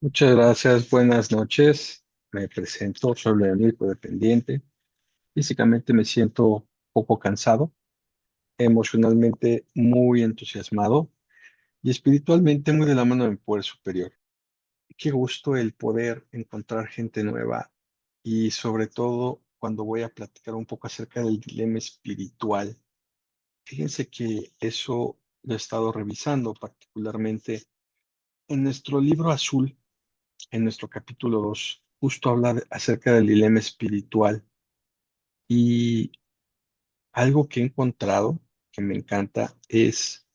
Muchas gracias, buenas noches. Me presento, soy Leonel, codependiente. Físicamente me siento poco cansado, emocionalmente muy entusiasmado y espiritualmente muy de la mano de mi poder superior. Qué gusto el poder encontrar gente nueva y sobre todo cuando voy a platicar un poco acerca del dilema espiritual. Fíjense que eso lo he estado revisando particularmente en nuestro libro azul. En nuestro capítulo 2 justo habla acerca del dilema espiritual y algo que he encontrado que me encanta es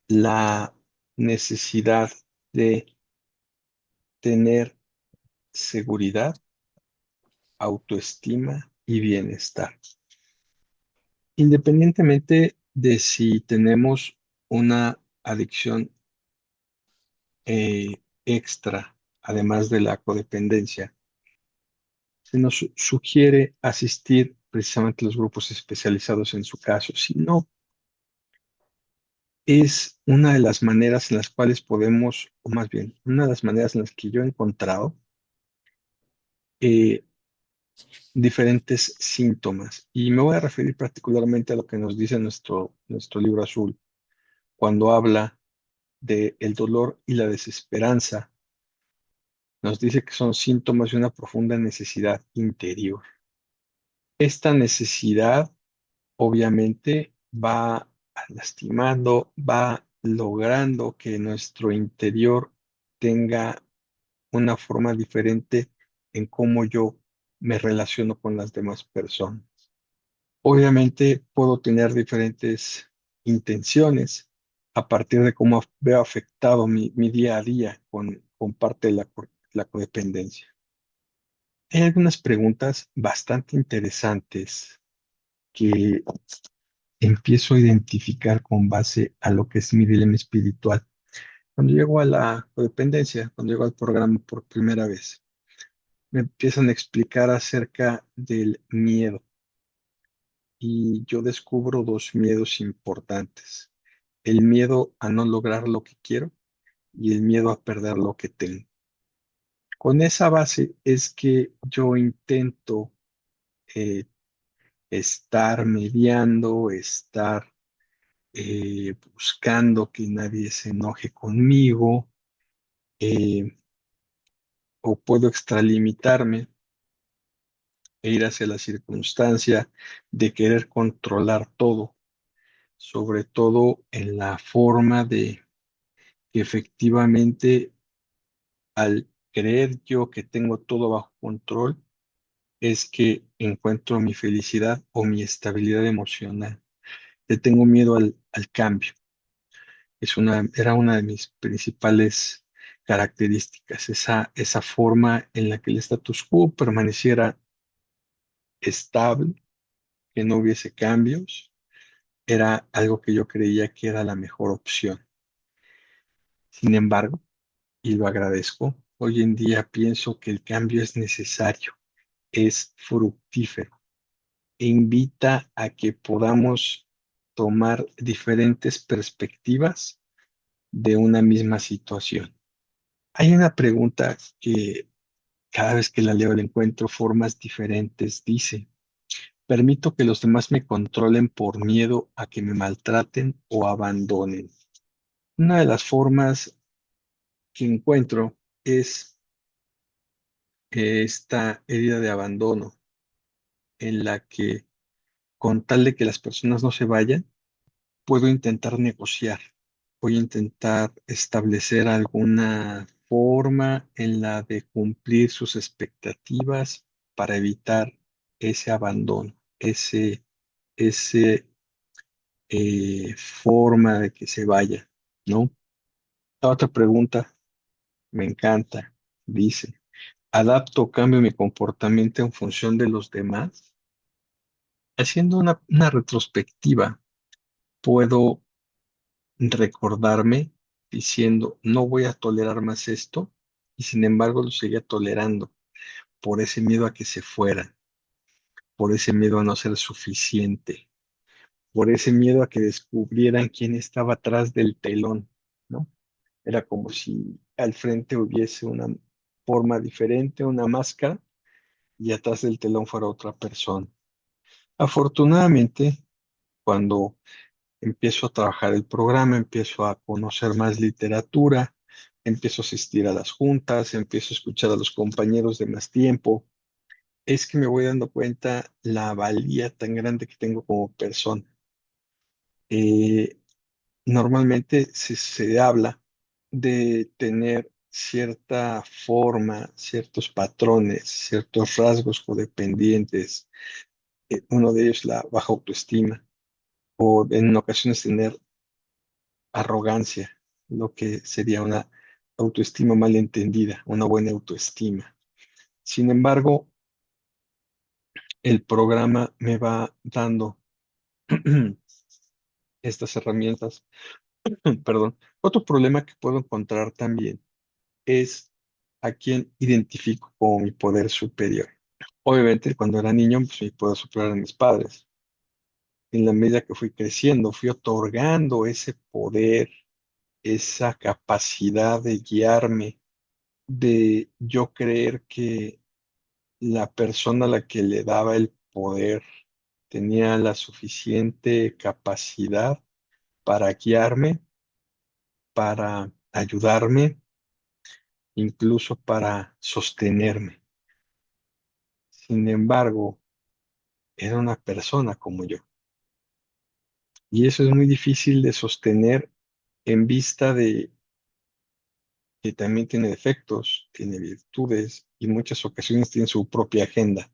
la necesidad de tener seguridad, autoestima y bienestar. Independientemente de si tenemos una adicción extra, además de la codependencia, se nos sugiere asistir precisamente a los grupos especializados en su caso. Si no, es una de las maneras en las cuales podemos, o más bien, una de las maneras en las que yo he encontrado eh, diferentes síntomas. Y me voy a referir particularmente a lo que nos dice nuestro libro azul, cuando habla de el dolor y la desesperanza. Nos dice que son síntomas de una profunda necesidad interior. Esta necesidad obviamente va lastimando, va logrando que nuestro interior tenga una forma diferente en cómo yo me relaciono con las demás personas. Obviamente puedo tener diferentes intenciones a partir de cómo veo afectado mi día a día con parte de la codependencia. Hay algunas preguntas bastante interesantes que empiezo a identificar con base a lo que es mi dilema espiritual. Cuando llego a la codependencia, cuando llego al programa por primera vez, me empiezan a explicar acerca del miedo y yo descubro dos miedos importantes. El miedo a no lograr lo que quiero y el miedo a perder lo que tengo. Con esa base es que yo intento eh, estar mediando, estar buscando que nadie se enoje conmigo, eh, o puedo extralimitarme e ir hacia la circunstancia de querer controlar todo, sobre todo en la forma de que efectivamente al creer yo que tengo todo bajo control, es que encuentro mi felicidad o mi estabilidad emocional. Le tengo miedo al cambio. Era una de mis principales características, esa forma en la que el status quo permaneciera estable, que no hubiese cambios, era algo que yo creía que era la mejor opción. Sin embargo, y lo agradezco, hoy en día pienso que el cambio es necesario, es fructífero e invita a que podamos tomar diferentes perspectivas de una misma situación. Hay una pregunta que cada vez que la leo le encuentro formas diferentes. Dice, permito que los demás me controlen por miedo a que me maltraten o abandonen. Una de las formas que encuentro es esta herida de abandono en la que con tal de que las personas no se vayan, puedo intentar negociar, voy a intentar establecer alguna forma en la de cumplir sus expectativas para evitar ese abandono, ese forma de que se vaya, ¿no? La otra pregunta me encanta, dice, ¿adapto o cambio mi comportamiento en función de los demás? Haciendo una retrospectiva, puedo recordarme diciendo, no voy a tolerar más esto, y sin embargo lo seguía tolerando por ese miedo a que se fuera, por ese miedo a no ser suficiente, por ese miedo a que descubrieran quién estaba atrás del telón, ¿no? Era como si al frente hubiese una forma diferente, una máscara, y atrás del telón fuera otra persona. Afortunadamente, cuando empiezo a trabajar el programa, empiezo a conocer más literatura, empiezo a asistir a las juntas, empiezo a escuchar a los compañeros de más tiempo, es que me voy dando cuenta la valía tan grande que tengo como persona. Eh, Normalmente se habla de tener cierta forma, ciertos patrones, ciertos rasgos codependientes, uno de ellos la baja autoestima, o en ocasiones tener arrogancia, lo que sería una autoestima mal entendida, una buena autoestima. Sin embargo, el programa me va dando estas herramientas. Perdón. Otro problema que puedo encontrar también es a quién identifico como mi poder superior. Obviamente, cuando era niño, pues mi poder superior eran mis padres. En la medida que fui creciendo, fui otorgando ese poder, esa capacidad de guiarme, de yo creer que la persona a la que le daba el poder tenía la suficiente capacidad para guiarme, para ayudarme, incluso para sostenerme. Sin embargo, era una persona como yo. Y eso es muy difícil de sostener en vista de que también tiene defectos, tiene virtudes y muchas ocasiones tiene su propia agenda.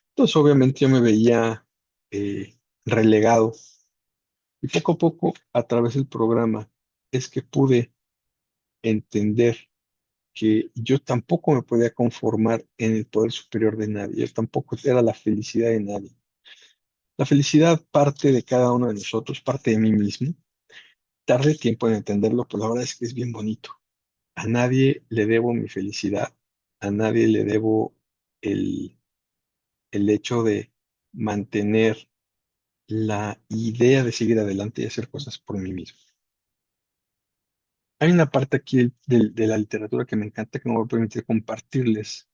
Entonces, obviamente, yo me veía relegado. Y poco a poco, a través del programa, es que pude entender que yo tampoco me podía conformar en el poder superior de nadie. Yo tampoco era la felicidad de nadie. La felicidad parte de cada uno de nosotros, parte de mí mismo. Tardé tiempo en entenderlo, pero la verdad es que es bien bonito. A nadie le debo mi felicidad, a nadie le debo el, el hecho de mantener la idea de seguir adelante y hacer cosas por mí mismo. Hay una parte aquí de la literatura que me encanta, que me voy a permitir compartirles.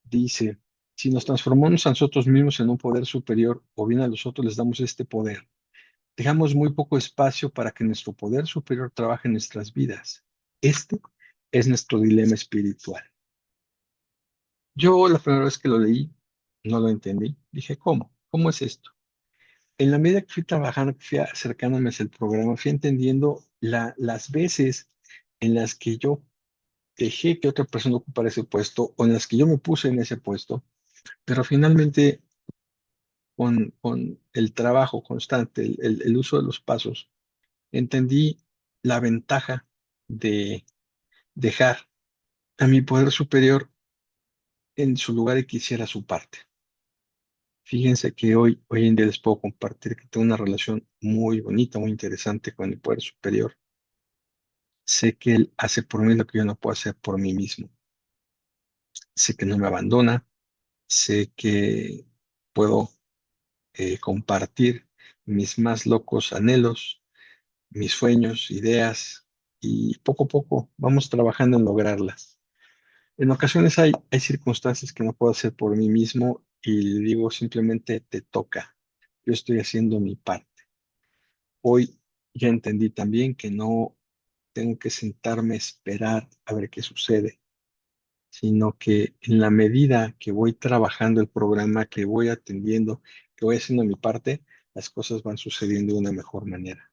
Dice, si nos transformamos a nosotros mismos en un poder superior o bien a los otros les damos este poder, dejamos muy poco espacio para que nuestro poder superior trabaje en nuestras vidas. Este es nuestro dilema espiritual. Yo la primera vez que lo leí, no lo entendí. Dije, ¿cómo? ¿Cómo es esto? En la medida que fui trabajando, que fui acercándome hacia el programa, fui entendiendo las veces en las que yo dejé que otra persona ocupara ese puesto o en las que yo me puse en ese puesto, pero finalmente con el trabajo constante, el uso de los pasos, entendí la ventaja de dejar a mi poder superior en su lugar y que hiciera su parte. Fíjense que hoy en día les puedo compartir que tengo una relación muy bonita, muy interesante con el poder superior. Sé que él hace por mí lo que yo no puedo hacer por mí mismo. Sé que no me abandona, sé que puedo compartir mis más locos anhelos, mis sueños, ideas, y poco a poco vamos trabajando en lograrlas. En ocasiones hay circunstancias que no puedo hacer por mí mismo y le digo simplemente te toca. Yo estoy haciendo mi parte. Hoy ya entendí también que no tengo que sentarme a esperar a ver qué sucede, sino que en la medida que voy trabajando el programa, que voy atendiendo, que voy haciendo mi parte, las cosas van sucediendo de una mejor manera.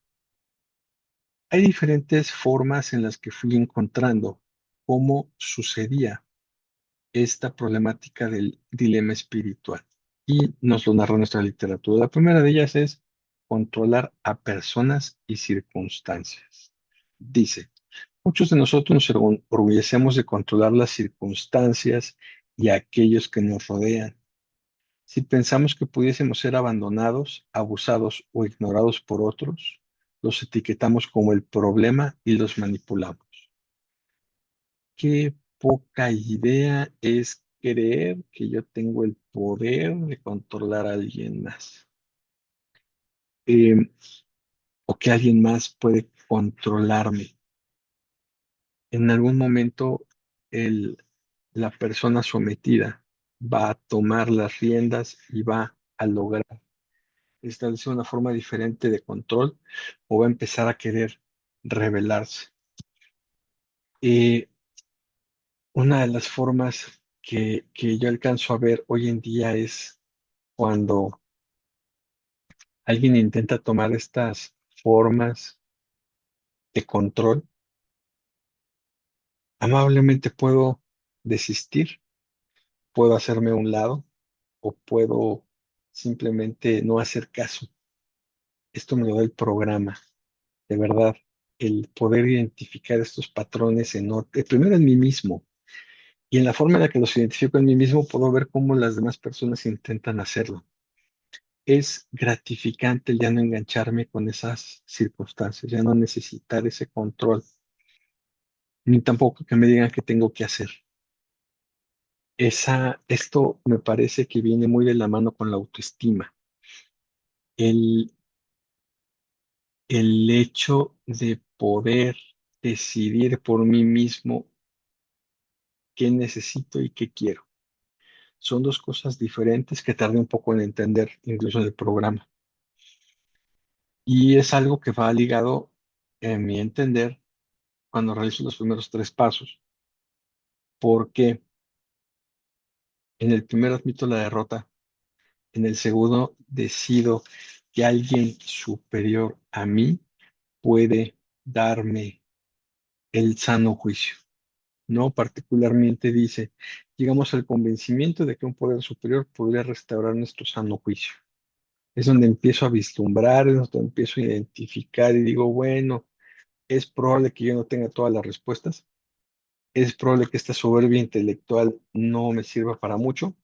Hay diferentes formas en las que fui encontrando cómo sucedía esta problemática del dilema espiritual. Y nos lo narra nuestra literatura. La primera de ellas es controlar a personas y circunstancias. Dice, muchos de nosotros nos orgullecemos de controlar las circunstancias y a aquellos que nos rodean. Si pensamos que pudiésemos ser abandonados, abusados o ignorados por otros, los etiquetamos como el problema y los manipulamos. Qué poca idea es creer que yo tengo el poder de controlar a alguien más. Eh, o que alguien más puede controlarme. en algún momento el, la persona sometida va a tomar las riendas y va a lograr establecer una forma diferente de control o va a empezar a querer rebelarse. Eh, una de las formas que yo alcanzo a ver hoy en día es cuando alguien intenta tomar estas formas de control, amablemente puedo desistir, puedo hacerme a un lado o puedo simplemente no hacer caso. Esto me lo da el programa, de verdad, el poder identificar estos patrones primero en mí mismo y en la forma en la que los identifico en mí mismo puedo ver cómo las demás personas intentan hacerlo. Es gratificante el ya no engancharme con esas circunstancias, ya no necesitar ese control, ni tampoco que me digan qué tengo que hacer. Esto me parece que viene muy de la mano con la autoestima. El, el hecho de poder decidir por mí mismo qué necesito y qué quiero. Son dos cosas diferentes que tardé un poco en entender, incluso en el programa. Y es algo que va ligado, en mi entender, cuando realizo los primeros tres pasos, porque en el primero admito la derrota, en el segundo decido que alguien superior a mí puede darme el sano juicio. No particularmente dice, llegamos al convencimiento de que un poder superior podría restaurar nuestro sano juicio. Es donde empiezo a vislumbrar, es donde empiezo a identificar y digo, bueno, es probable que yo no tenga todas las respuestas, es probable que esta soberbia intelectual no me sirva para mucho,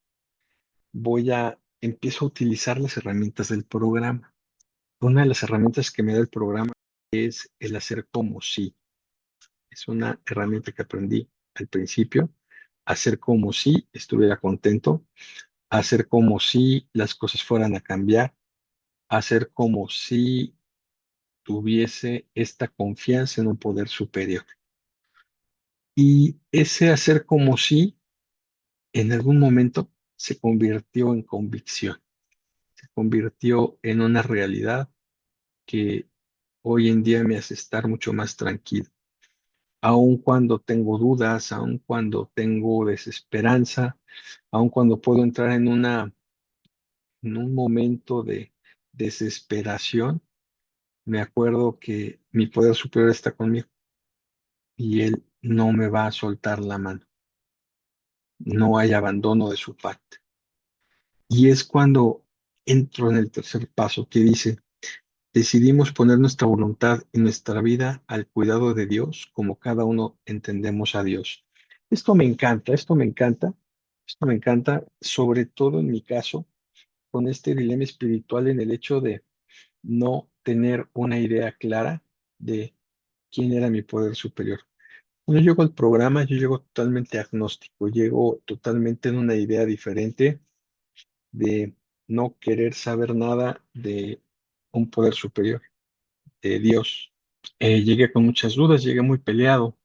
empiezo a utilizar las herramientas del programa. Una de las herramientas que me da el programa es el hacer como si. Es una herramienta que aprendí al principio, hacer como si estuviera contento, hacer como si las cosas fueran a cambiar, hacer como si tuviese esta confianza en un poder superior. Y ese hacer como si en algún momento se convirtió en convicción, se convirtió en una realidad que hoy en día me hace estar mucho más tranquilo. Aun cuando tengo dudas, aun cuando tengo desesperanza, aun cuando puedo entrar en un momento de desesperación, me acuerdo que mi poder superior está conmigo y él no me va a soltar la mano. No hay abandono de su parte. Y es cuando entro en el tercer paso que dice, decidimos poner nuestra voluntad y nuestra vida al cuidado de Dios como cada uno entendemos a Dios. Esto me encanta, esto me encanta, esto me encanta, sobre todo en mi caso, con este dilema espiritual en el hecho de no tener una idea clara de quién era mi poder superior. Cuando yo llego al programa, yo llego totalmente agnóstico, llego totalmente en una idea diferente de no querer saber nada de un poder superior, de Dios. Llegué con muchas dudas, llegué muy peleado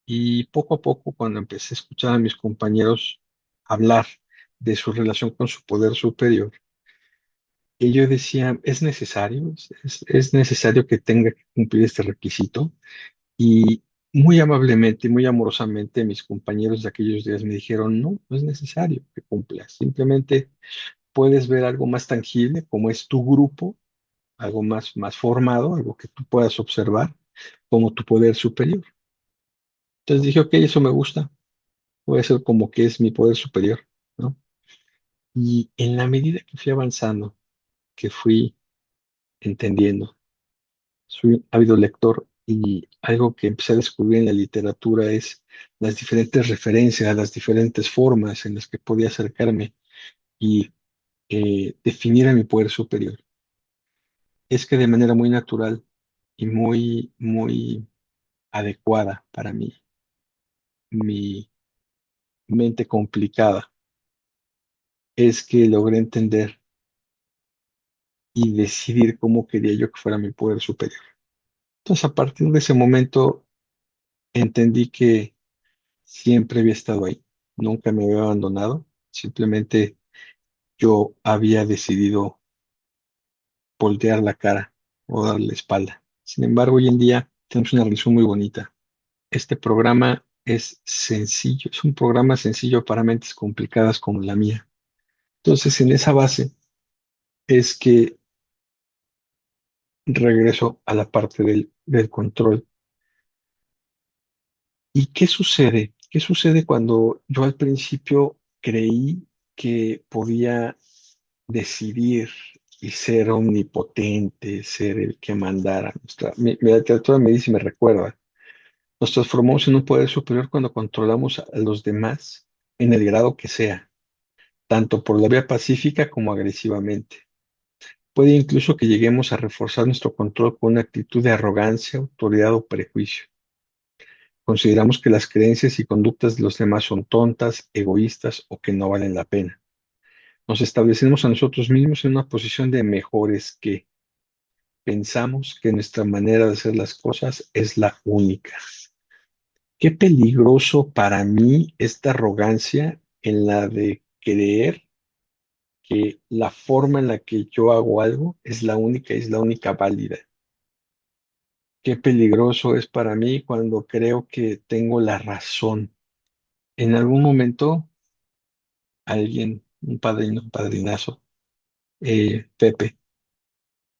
y poco a poco cuando empecé a escuchar a mis compañeros hablar de su relación con su poder superior, ellos decían, es necesario, es necesario que tenga que cumplir este requisito y muy amablemente y muy amorosamente mis compañeros de aquellos días me dijeron, no, no es necesario que cumplas, simplemente puedes ver algo más tangible como es tu grupo, algo más formado, algo que tú puedas observar como tu poder superior. Entonces dije, ok, eso me gusta, puede ser como que es mi poder superior, ¿no? Y en la medida que fui avanzando, que fui entendiendo, soy un ávido lector y algo que empecé a descubrir en la literatura es las diferentes referencias, las diferentes formas en las que podía acercarme y definir a mi poder superior. Es que de manera muy natural y muy adecuada para mí, mi mente complicada, es que logré entender y decidir cómo quería yo que fuera mi poder superior. Entonces, a partir de ese momento, entendí que siempre había estado ahí, nunca me había abandonado, simplemente yo había decidido voltear la cara o darle la espalda. Sin embargo, hoy en día tenemos una relación muy bonita. Este programa es sencillo, es un programa sencillo para mentes complicadas como la mía. Entonces, en esa base es que regreso a la parte del control. ¿Y qué sucede? ¿Qué sucede cuando yo al principio creí que podía decidir y ser omnipotente, ser el que mandara? Mi literatura me dice y me recuerda, nos transformamos en un poder superior cuando controlamos a los demás en el grado que sea, tanto por la vía pacífica como agresivamente. Puede incluso que lleguemos a reforzar nuestro control con una actitud de arrogancia, autoridad o prejuicio. Consideramos que las creencias y conductas de los demás son tontas, egoístas o que no valen la pena. Nos establecemos a nosotros mismos en una posición de mejores que pensamos que nuestra manera de hacer las cosas es la única. Qué peligroso para mí esta arrogancia en la de creer que la forma en la que yo hago algo es la única válida. Qué peligroso es para mí cuando creo que tengo la razón. En algún momento, alguien, un padrino, un padrinazo, Pepe,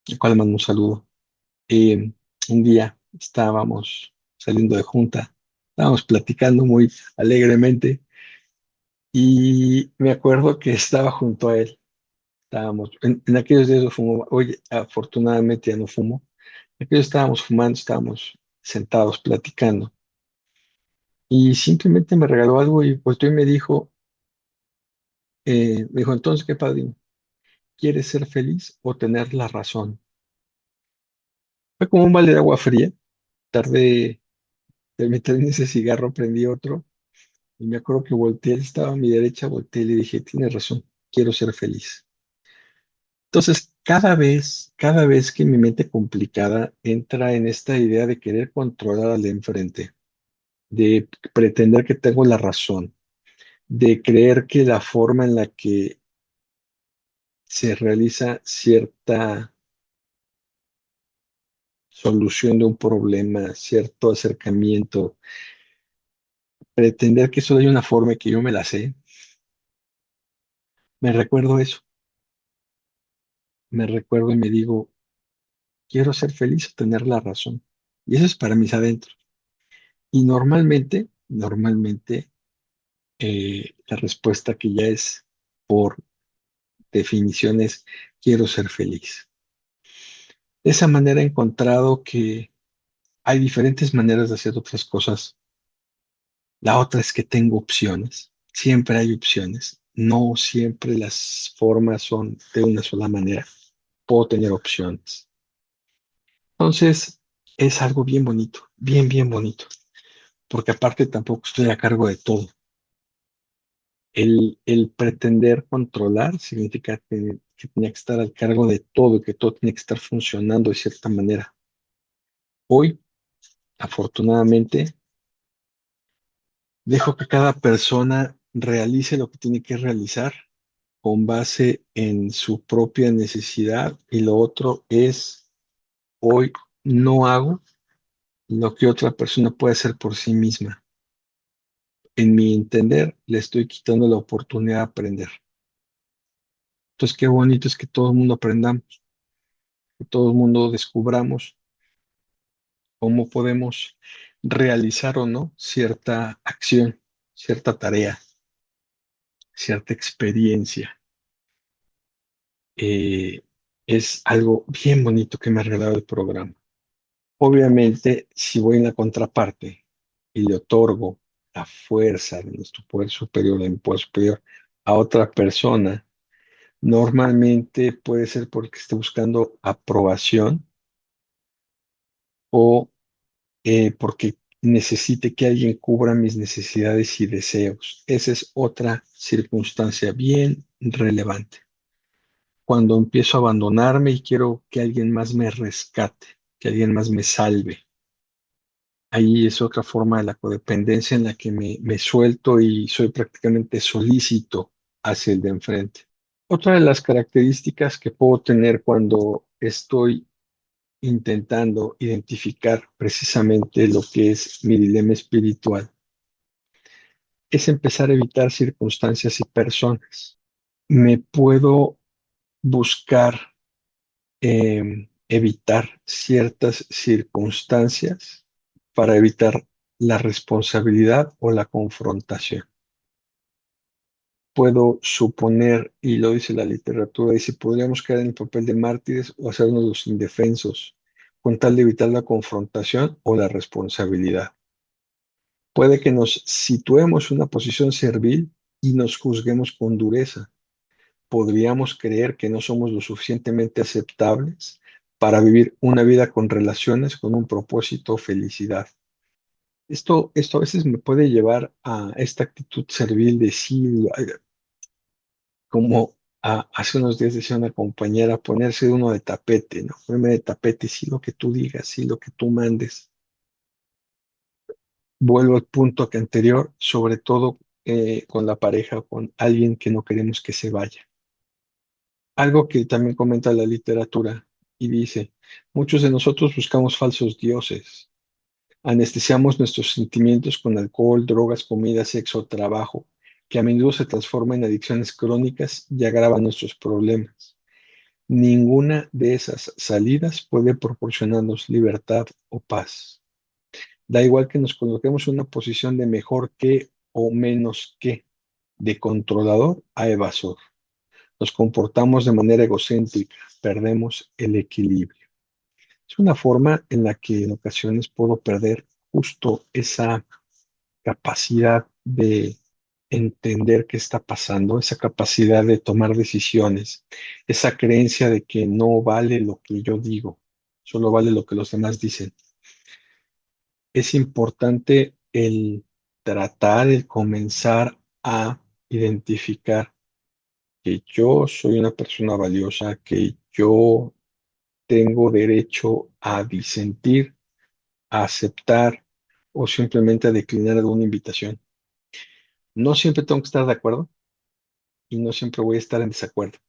al cual le mando un saludo, un día estábamos saliendo de junta, estábamos platicando muy alegremente y me acuerdo que estaba junto a él. Estábamos, en aquellos días yo fumaba, hoy afortunadamente ya no fumo. En aquellos estábamos fumando, estábamos sentados platicando y simplemente me regaló algo y volteó y me dijo, entonces, ¿qué padrino? ¿Quieres ser feliz o tener la razón? Fue como un balde de agua fría. Tardé, terminé ese cigarro, prendí otro y me acuerdo que volteé, él estaba a mi derecha, volteé y le dije, tienes razón, quiero ser feliz. Entonces, cada vez que mi mente complicada entra en esta idea de querer controlar al de enfrente, de pretender que tengo la razón, de creer que la forma en la que se realiza cierta solución de un problema, cierto acercamiento, pretender que solo hay una forma y que yo me la sé, me recuerdo eso, me recuerdo y me digo, quiero ser feliz o tener la razón. Y eso es para mis adentros. Y normalmente, la respuesta que ya es por definición es, quiero ser feliz. De esa manera he encontrado que hay diferentes maneras de hacer otras cosas. La otra es que tengo opciones. Siempre hay opciones. No siempre las formas son de una sola manera. Puedo tener opciones. Entonces, es algo bien bonito, bien bonito, porque aparte tampoco estoy a cargo de todo. El pretender controlar significa que tenía que estar al cargo de todo y que todo tiene que estar funcionando de cierta manera. Hoy, afortunadamente, dejo que cada persona realice lo que tiene que realizar con base en su propia necesidad y lo otro es, hoy no hago lo que otra persona puede hacer por sí misma. En mi entender, le estoy quitando la oportunidad de aprender. Entonces, qué bonito es que todo el mundo aprendamos, que todo el mundo descubramos cómo podemos realizar o no cierta acción, cierta tarea, cierta experiencia. Eh, es algo bien bonito que me ha regalado el programa. Obviamente, si voy en la contraparte y le otorgo la fuerza de nuestro poder superior, de mi poder superior, a otra persona, normalmente puede ser porque esté buscando aprobación o porque necesite que alguien cubra mis necesidades y deseos. Esa es otra circunstancia bien relevante. Cuando empiezo a abandonarme y quiero que alguien más me rescate, que alguien más me salve. Ahí es otra forma de la codependencia en la que me suelto y soy prácticamente solícito hacia el de enfrente. Otra de las características que puedo tener cuando estoy intentando identificar precisamente lo que es mi dilema espiritual es empezar a evitar circunstancias y personas. Me puedo buscar evitar ciertas circunstancias para evitar la responsabilidad o la confrontación. Puedo suponer, y lo dice la literatura, dice, podríamos caer en el papel de mártires o hacernos los indefensos, con tal de evitar la confrontación o la responsabilidad. Puede que nos situemos en una posición servil y nos juzguemos con dureza. Podríamos creer que no somos lo suficientemente aceptables para vivir una vida con relaciones, con un propósito o felicidad. Esto a veces me puede llevar a esta actitud servil de sí, como hace unos días decía una compañera, ponerse uno de tapete, ¿no? Ponerme de tapete, sí lo que tú digas, sí lo que tú mandes. Vuelvo al punto que anterior, sobre todo con la pareja o con alguien que no queremos que se vaya. Algo que también comenta la literatura y dice, muchos de nosotros buscamos falsos dioses, anestesiamos nuestros sentimientos con alcohol, drogas, comida, sexo, trabajo, que a menudo se transforman en adicciones crónicas y agravan nuestros problemas. Ninguna de esas salidas puede proporcionarnos libertad o paz. Da igual que nos coloquemos en una posición de mejor que o menos que, de controlador a evasor. Nos comportamos de manera egocéntrica, perdemos el equilibrio. Es una forma en la que en ocasiones puedo perder justo esa capacidad de entender qué está pasando, esa capacidad de tomar decisiones, esa creencia de que no vale lo que yo digo, solo vale lo que los demás dicen. Es importante el tratar, el comenzar a identificar que yo soy una persona valiosa, que yo tengo derecho a disentir, a aceptar o simplemente a declinar alguna invitación. No siempre tengo que estar de acuerdo y no siempre voy a estar en desacuerdo.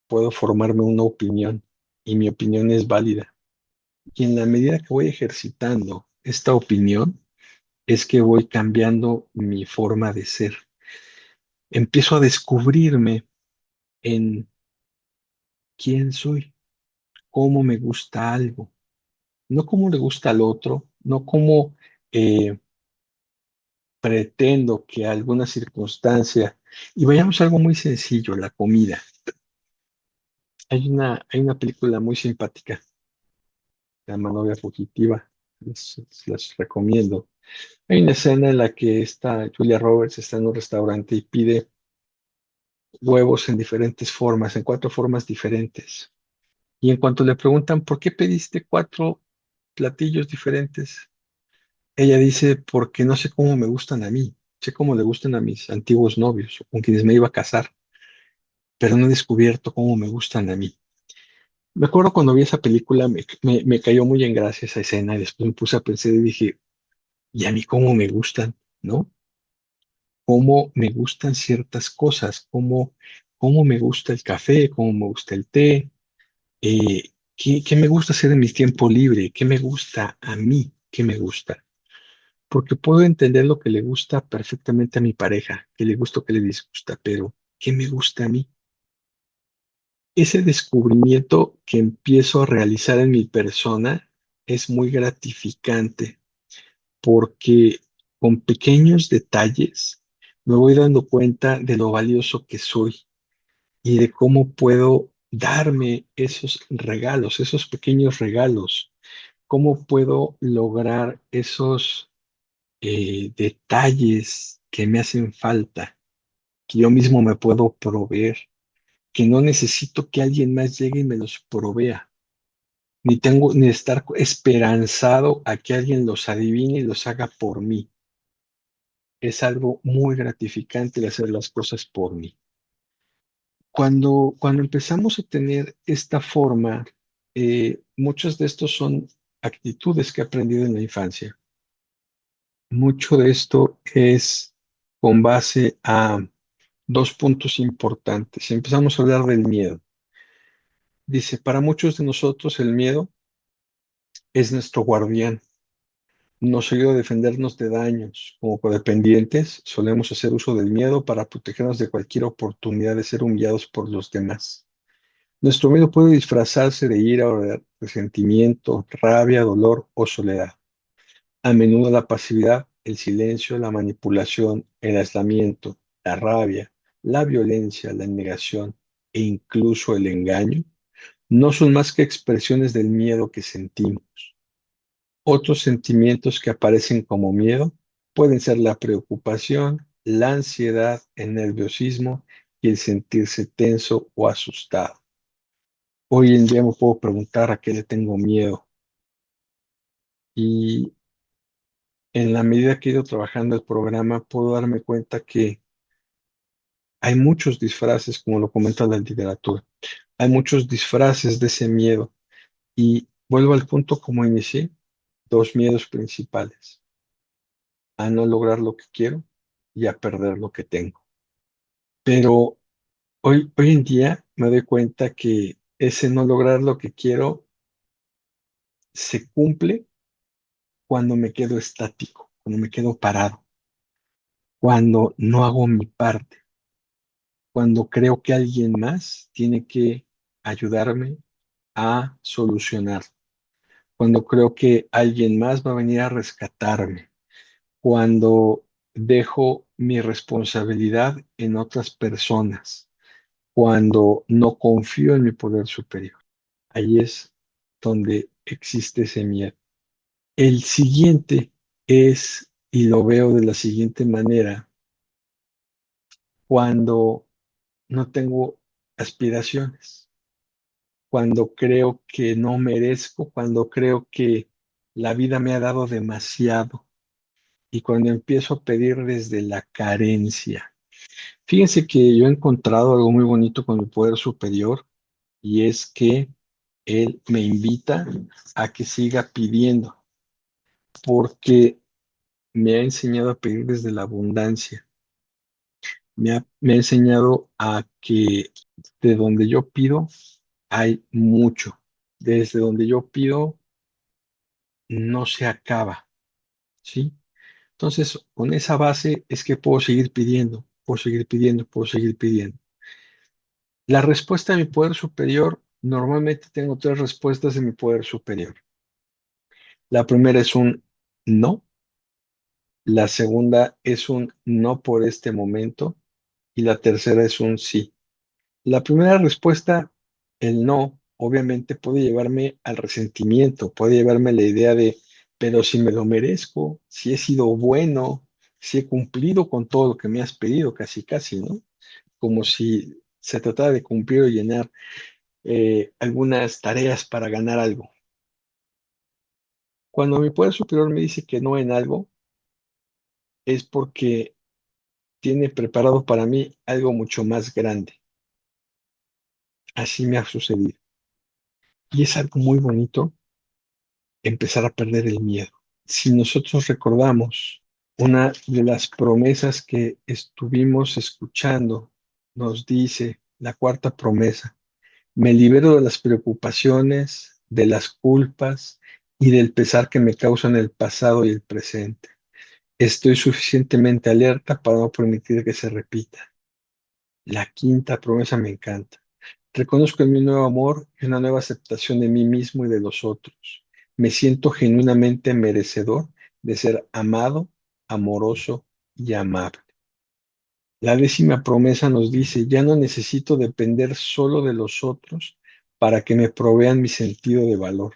Puedo formarme una opinión y mi opinión es válida. Y en la medida que voy ejercitando esta opinión, es que voy cambiando mi forma de ser. Empiezo a descubrirme en quién soy, cómo me gusta algo, no cómo le gusta al otro, no cómo eh, pretendo que alguna circunstancia, y vayamos a algo muy sencillo, la comida. Hay una película muy simpática, se llama Novia Fugitiva, les recomiendo. Hay una escena en la que está Julia Roberts está en un restaurante y pide huevos en diferentes formas, en 4 formas diferentes. Y en cuanto le preguntan, ¿por qué pediste 4 platillos diferentes? Ella dice, porque no sé cómo me gustan a mí, sé cómo le gustan a mis antiguos novios, o con quienes me iba a casar, pero no he descubierto cómo me gustan a mí. Me acuerdo cuando vi esa película, me cayó muy en gracia esa escena y después me puse a pensar y dije, ¿y a mí cómo me gustan? ¿No? ¿Cómo me gustan ciertas cosas? ¿Cómo me gusta el café? ¿Cómo me gusta el té? ¿Qué me gusta hacer en mi tiempo libre? ¿Qué me gusta a mí? ¿Qué me gusta? Porque puedo entender lo que le gusta perfectamente a mi pareja, que le gusta o que le disgusta, pero ¿qué me gusta a mí? Ese descubrimiento que empiezo a realizar en mi persona es muy gratificante porque con pequeños detalles me voy dando cuenta de lo valioso que soy y de cómo puedo darme esos regalos, esos pequeños regalos, cómo puedo lograr esos detalles que me hacen falta, que yo mismo me puedo proveer, que no necesito que alguien más llegue y me los provea, ni tengo ni estar esperanzado a que alguien los adivine y los haga por mí. Es algo muy gratificante el hacer las cosas por mí. Cuando empezamos a tener esta forma, muchos de estos son actitudes que he aprendido en la infancia. Mucho de esto es con base a dos puntos importantes. Empezamos a hablar del miedo. Dice, para muchos de nosotros el miedo es nuestro guardián. Nos ayuda a defendernos de daños. Como codependientes, solemos hacer uso del miedo para protegernos de cualquier oportunidad de ser humillados por los demás. Nuestro miedo puede disfrazarse de ira o de resentimiento, rabia, dolor o soledad. A menudo la pasividad, el silencio, la manipulación, el aislamiento, la rabia, la violencia, la negación e incluso el engaño no son más que expresiones del miedo que sentimos. Otros sentimientos que aparecen como miedo pueden ser la preocupación, la ansiedad, el nerviosismo y el sentirse tenso o asustado. Hoy en día me puedo preguntar a qué le tengo miedo y en la medida que he ido trabajando el programa puedo darme cuenta que hay muchos disfraces, como lo comenta la literatura, hay muchos disfraces de ese miedo y vuelvo al punto como inicié, dos miedos principales, a no lograr lo que quiero y a perder lo que tengo. Pero hoy en día me doy cuenta que ese no lograr lo que quiero se cumple cuando me quedo estático, cuando me quedo parado, cuando no hago mi parte, cuando creo que alguien más tiene que ayudarme a solucionar, cuando creo que alguien más va a venir a rescatarme, cuando dejo mi responsabilidad en otras personas, cuando no confío en mi poder superior. Ahí es donde existe ese miedo. El siguiente es, y lo veo de la siguiente manera, cuando no tengo aspiraciones, cuando creo que no merezco, cuando creo que la vida me ha dado demasiado y cuando empiezo a pedir desde la carencia. Fíjense que yo he encontrado algo muy bonito con mi poder superior y es que él me invita a que siga pidiendo porque me ha enseñado a pedir desde la abundancia. Me ha enseñado a que de donde yo pido hay mucho. Desde donde yo pido no se acaba, ¿sí? Entonces, con esa base es que puedo seguir pidiendo, puedo seguir pidiendo, puedo seguir pidiendo. La respuesta de mi poder superior, normalmente tengo tres respuestas de mi poder superior. La primera es un no, la segunda es un no por este momento y la tercera es un sí. La primera respuesta, el no, obviamente puede llevarme al resentimiento, puede llevarme a la idea de, pero si me lo merezco, si he sido bueno, si he cumplido con todo lo que me has pedido, casi, casi, ¿no? Como si se tratara de cumplir o llenar algunas tareas para ganar algo. Cuando mi poder superior me dice que no en algo, es porque tiene preparado para mí algo mucho más grande. Así me ha sucedido. Y es algo muy bonito empezar a perder el miedo. Si nosotros recordamos una de las promesas que estuvimos escuchando, nos dice la cuarta promesa, me libero de las preocupaciones, de las culpas y del pesar que me causan el pasado y el presente. Estoy suficientemente alerta para no permitir que se repita. La quinta promesa me encanta. Reconozco en mi nuevo amor y una nueva aceptación de mí mismo y de los otros. Me siento genuinamente merecedor de ser amado, amoroso y amable. La décima promesa nos dice, ya no necesito depender solo de los otros para que me provean mi sentido de valor.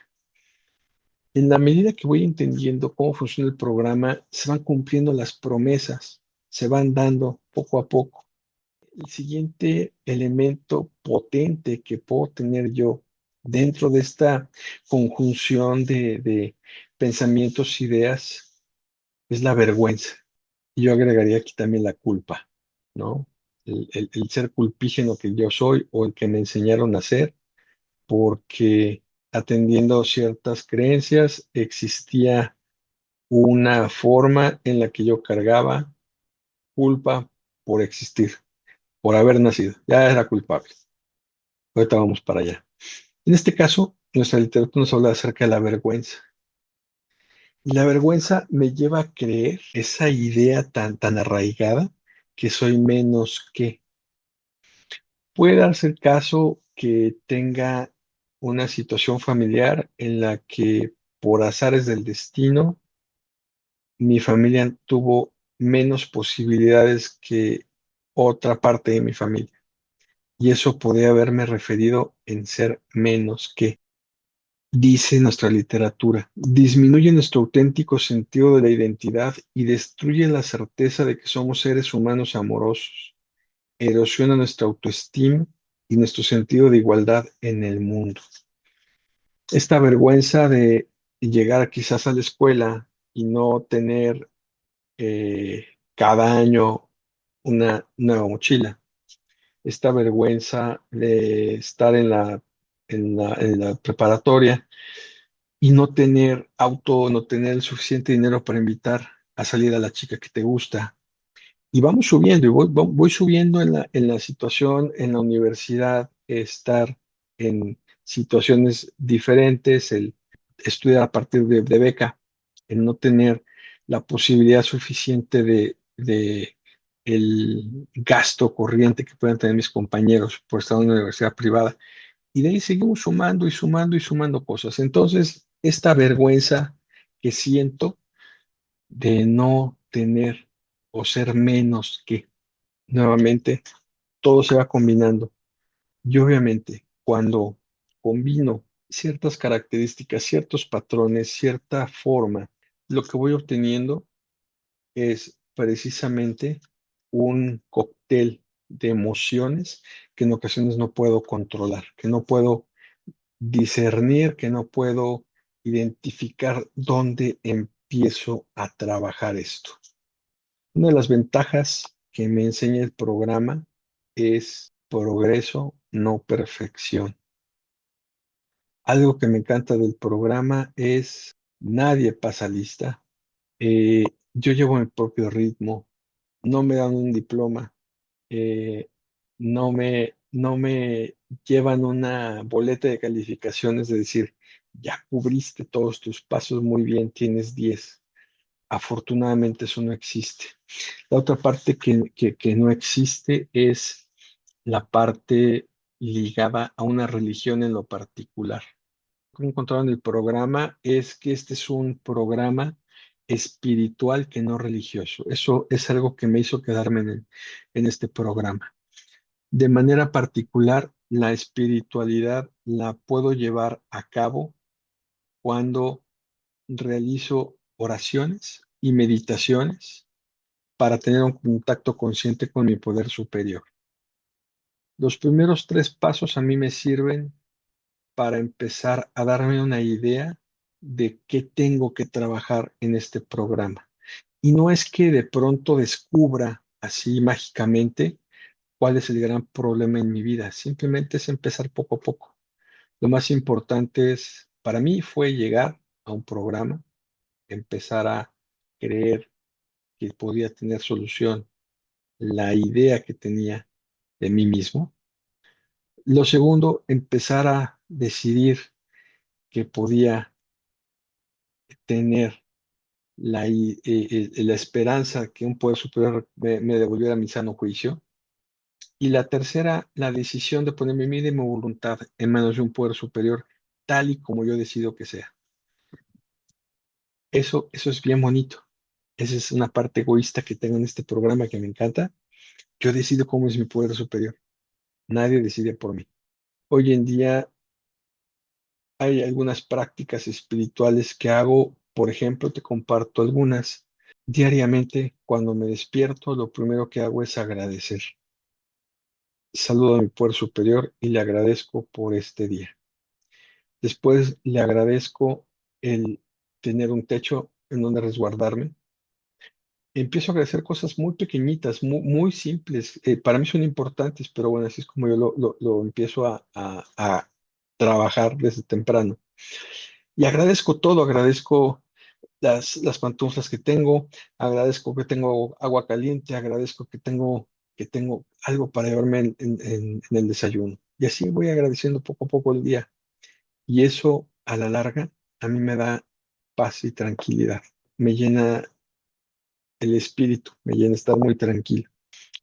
En la medida que voy entendiendo cómo funciona el programa, se van cumpliendo las promesas, se van dando poco a poco. El siguiente elemento potente que puedo tener yo dentro de esta conjunción de pensamientos, ideas, es la vergüenza. Y yo agregaría aquí también la culpa, ¿no? El ser culpígeno que yo soy o el que me enseñaron a ser, porque atendiendo ciertas creencias, existía una forma en la que yo cargaba culpa por existir, por haber nacido. Ya era culpable. Ahorita vamos para allá. En este caso, nuestra literatura nos habla acerca de la vergüenza. Y la vergüenza me lleva a creer esa idea tan arraigada que soy menos que. Puede darse el caso que tenga una situación familiar en la que por azares del destino mi familia tuvo menos posibilidades que otra parte de mi familia. Y eso podría haberme referido en ser menos que. Dice nuestra literatura, disminuye nuestro auténtico sentido de la identidad y destruye la certeza de que somos seres humanos amorosos. Erosiona nuestra autoestima y nuestro sentido de igualdad en el mundo. Esta vergüenza de llegar quizás a la escuela y no tener cada año una nueva mochila. Esta vergüenza de estar en la preparatoria y no tener auto, no tener el suficiente dinero para invitar a salir a la chica que te gusta. Y vamos subiendo, y voy subiendo en la situación, en la universidad, estar en situaciones diferentes, el estudiar a partir de beca, el no tener la posibilidad suficiente de el gasto corriente que puedan tener mis compañeros por estar en una universidad privada. Y de ahí seguimos sumando y sumando y sumando cosas. Entonces, esta vergüenza que siento de no tener o ser menos que, nuevamente, todo se va combinando. Y obviamente, cuando combino ciertas características, ciertos patrones, cierta forma, lo que voy obteniendo es precisamente un cóctel de emociones que en ocasiones no puedo controlar, que no puedo discernir, que no puedo identificar dónde empiezo a trabajar esto. Una de las ventajas que me enseña el programa es progreso, no perfección. Algo que me encanta del programa es nadie pasa lista. Eh, yo llevo mi propio ritmo, no me dan un diploma, eh, no me llevan una boleta de calificaciones de decir, ya cubriste todos tus pasos muy bien, tienes 10. Afortunadamente eso no existe. La otra parte que no existe es la parte ligada a una religión en lo particular. Lo que he encontrado en el programa es que este es un programa espiritual que no religioso. Eso es algo que me hizo quedarme en este programa. De manera particular, la espiritualidad la puedo llevar a cabo cuando realizo oraciones y meditaciones para tener un contacto consciente con mi poder superior. Los primeros 3 pasos a mí me sirven para empezar a darme una idea de qué tengo que trabajar en este programa. Y no es que de pronto descubra así mágicamente cuál es el gran problema en mi vida, simplemente es empezar poco a poco. Lo más importante es, para mí fue llegar a un programa, empezar a creer que podía tener solución la idea que tenía de mí mismo. Lo segundo, empezar a decidir que podía tener la esperanza que un poder superior me devolviera mi sano juicio. Y la tercera, la decisión de poner mi vida y mi voluntad en manos de un poder superior, tal y como yo decido que sea. Eso es bien bonito. Esa es una parte egoísta que tengo en este programa que me encanta. Yo decido cómo es mi poder superior. Nadie decide por mí. Hoy en día hay algunas prácticas espirituales que hago. Por ejemplo, te comparto algunas. Diariamente, cuando me despierto, lo primero que hago es agradecer. Saludo a mi poder superior y le agradezco por este día. Después le agradezco el tener un techo en donde resguardarme. Empiezo a agradecer cosas muy pequeñitas, muy simples. Para mí son importantes, pero bueno, así es como yo lo empiezo a trabajar desde temprano. Y agradezco todo, agradezco las pantuflas que tengo, agradezco que tengo agua caliente, agradezco que tengo algo para llevarme en el desayuno. Y así voy agradeciendo poco a poco el día. Y eso, a la larga, a mí me da paz y tranquilidad. Me llena el espíritu, me llena estar muy tranquilo.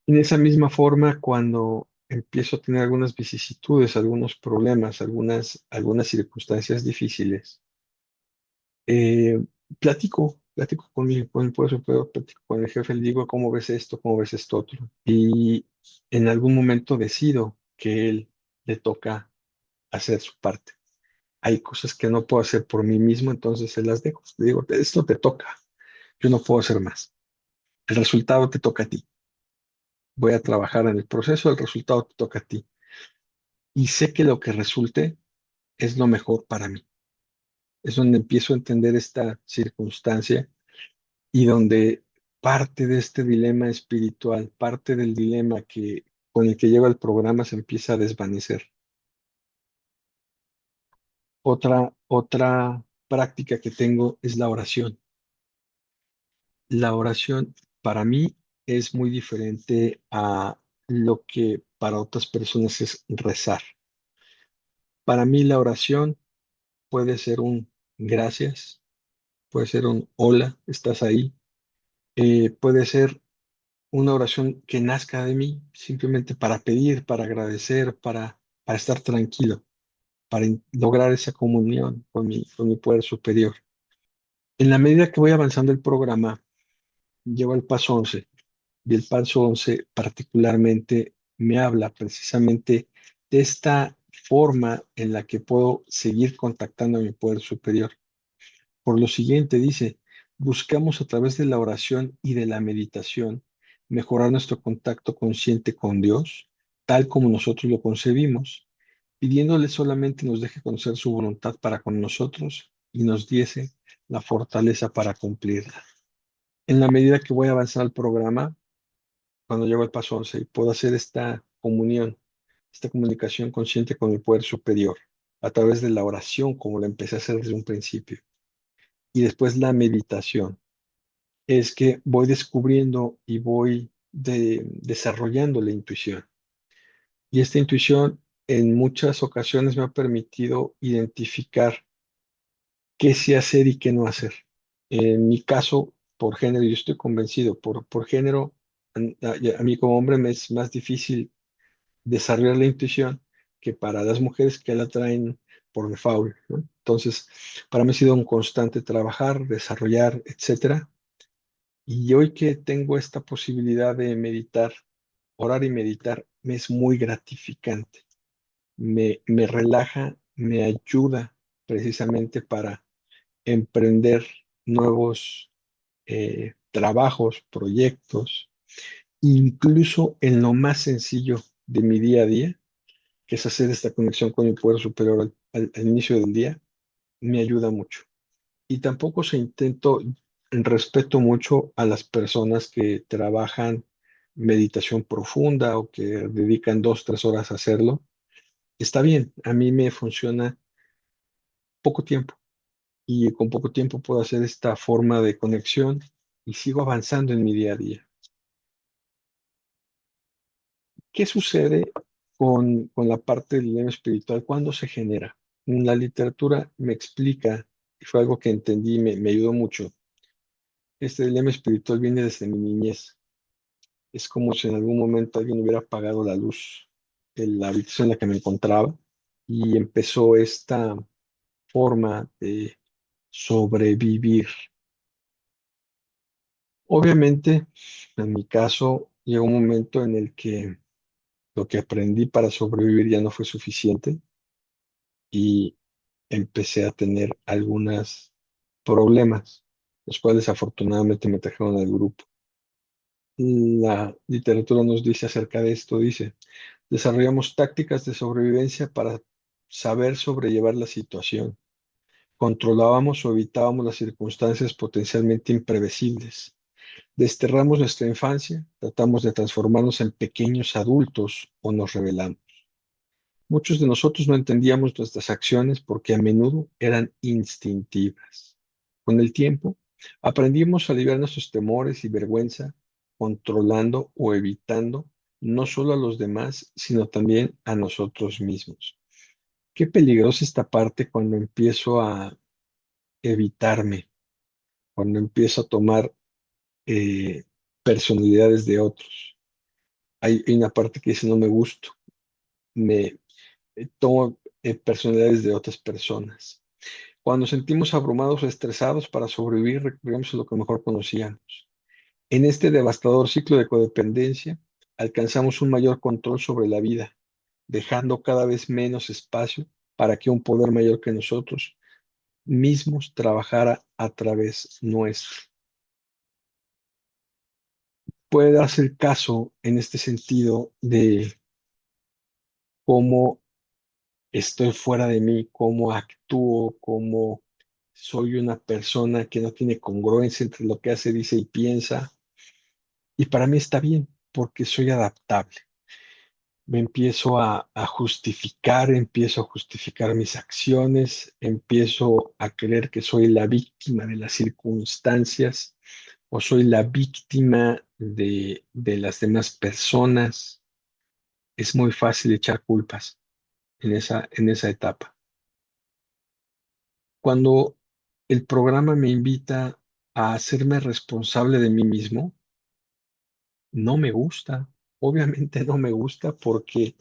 En esa misma forma, cuando empiezo a tener algunas vicisitudes, algunos problemas, algunas circunstancias difíciles, eh, platico con mi poder superior, platico con el jefe, le digo, ¿cómo ves esto? ¿Cómo ves esto otro? Y en algún momento decido que él le toca hacer su parte. Hay cosas que no puedo hacer por mí mismo, entonces se las dejo. Le digo, esto te toca, yo no puedo hacer más. El resultado te toca a ti. Voy a trabajar en el proceso, el resultado te toca a ti. Y sé que lo que resulte es lo mejor para mí. Es donde empiezo a entender esta circunstancia y donde parte de este dilema espiritual, parte del dilema con el que lleva el programa se empieza a desvanecer. Otra práctica que tengo es la oración. La oración para mí es muy diferente a lo que para otras personas es rezar. Para mí la oración puede ser un gracias, puede ser un hola, estás ahí, puede ser una oración que nazca de mí simplemente para pedir, para agradecer, para estar tranquilo, para lograr esa comunión con mi poder superior. En la medida que voy avanzando el programa, llevo al paso 11 y el paso 11 particularmente me habla precisamente de esta forma en la que puedo seguir contactando a mi poder superior. Por lo siguiente, dice, buscamos a través de la oración y de la meditación mejorar nuestro contacto consciente con Dios, tal como nosotros lo concebimos, pidiéndole solamente nos deje conocer su voluntad para con nosotros y nos diese la fortaleza para cumplirla. En la medida que voy a avanzar al programa, cuando llego al paso 11, puedo hacer esta comunión, esta comunicación consciente con el poder superior, a través de la oración, como la empecé a hacer desde un principio, y después la meditación. Es que voy descubriendo y voy desarrollando la intuición. Y esta intuición en muchas ocasiones me ha permitido identificar qué sí hacer y qué no hacer. En mi caso, por género, yo estoy convencido, por género, a mí como hombre me es más difícil desarrollar la intuición que para las mujeres que la traen por default, ¿no? Entonces, para mí ha sido un constante trabajar, desarrollar, etcétera. Y hoy que tengo esta posibilidad de meditar, orar y meditar, me es muy gratificante. Me relaja, me ayuda precisamente para emprender nuevos trabajos, proyectos, incluso en lo más sencillo de mi día a día, que es hacer esta conexión con mi poder superior al inicio del día, me ayuda mucho. Y tampoco se intento, respeto mucho a las personas que trabajan meditación profunda o que dedican 2, 3 horas a hacerlo. Está bien, a mí me funciona poco tiempo y con poco tiempo puedo hacer esta forma de conexión y sigo avanzando en mi día a día. ¿Qué sucede con la parte del dilema espiritual? ¿Cuándo se genera? La literatura me explica, y fue algo que entendí y me ayudó mucho. Este dilema espiritual viene desde mi niñez. Es como si en algún momento alguien hubiera apagado la luz en la habitación en la que me encontraba y empezó esta forma de sobrevivir. Obviamente, en mi caso, llegó un momento en el que lo que aprendí para sobrevivir ya no fue suficiente y empecé a tener algunos problemas, los cuales afortunadamente me trajeron al grupo. La literatura nos dice acerca de esto, dice, desarrollamos tácticas de sobrevivencia para saber sobrellevar la situación. Controlábamos o evitábamos las circunstancias potencialmente imprevisibles. Desterramos nuestra infancia, tratamos de transformarnos en pequeños adultos o nos rebelamos. Muchos de nosotros no entendíamos nuestras acciones porque a menudo eran instintivas. Con el tiempo, aprendimos a liberar nuestros temores y vergüenza, controlando o evitando no solo a los demás, sino también a nosotros mismos. Qué peligrosa esta parte cuando empiezo a evitarme, cuando empiezo a tomar eh, personalidades de otros. Hay una parte que dice no me gusto, me tomo personalidades de otras personas. Cuando nos sentimos abrumados o estresados para sobrevivir, recurrimos a lo que mejor conocíamos. En este devastador ciclo de codependencia, alcanzamos un mayor control sobre la vida, dejando cada vez menos espacio para que un poder mayor que nosotros mismos trabajara a través nuestro. Puede darse el caso en este sentido de cómo estoy fuera de mí, cómo actúo, cómo soy una persona que no tiene congruencia entre lo que hace, dice y piensa. Y para mí está bien, porque soy adaptable. Me empiezo a justificar mis acciones, empiezo a creer que soy la víctima de las circunstancias o soy la víctima de las demás personas. Es muy fácil echar culpas en esa etapa. Cuando el programa me invita a hacerme responsable de mí mismo, no me gusta. Obviamente no me gusta porque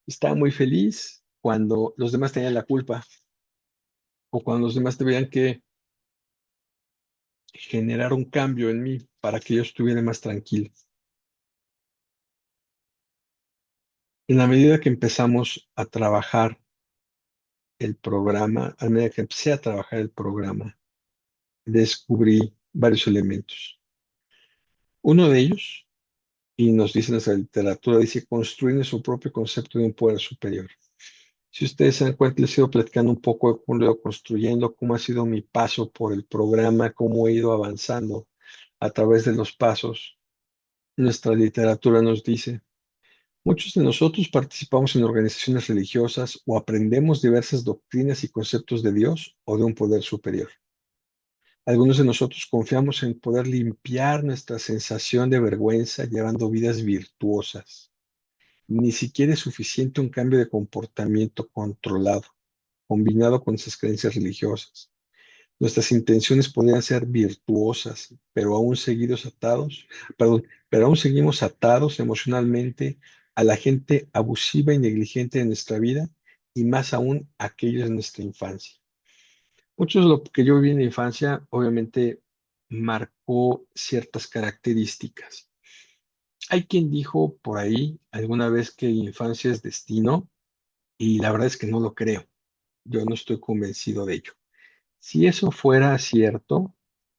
estaba muy feliz cuando los demás tenían la culpa o cuando los demás tuvieran que generar un cambio en mí para que yo estuviera más tranquilo. En la medida que empezamos a trabajar el programa, a medida que empecé a trabajar el programa, descubrí varios elementos. Uno de ellos, y nos dice nuestra literatura, dice construir su propio concepto de un poder superior. Si ustedes se dan cuenta, les he ido platicando un poco de cómo lo he ido construyendo, cómo ha sido mi paso por el programa, cómo he ido avanzando a través de los pasos. Nuestra literatura nos dice, muchos de nosotros participamos en organizaciones religiosas o aprendemos diversas doctrinas y conceptos de Dios o de un poder superior. Algunos de nosotros confiamos en poder limpiar nuestra sensación de vergüenza llevando vidas virtuosas. Ni siquiera es suficiente un cambio de comportamiento controlado, combinado con esas creencias religiosas. Nuestras intenciones podrían ser virtuosas, pero aún seguidos atados, pero aún seguimos atados emocionalmente a la gente abusiva y negligente de nuestra vida y más aún a aquellos de nuestra infancia. Mucho de lo que yo viví en la infancia, obviamente, marcó ciertas características. Hay quien dijo por ahí alguna vez que infancia es destino, y la verdad es que no lo creo. Yo no estoy convencido de ello. Si eso fuera cierto,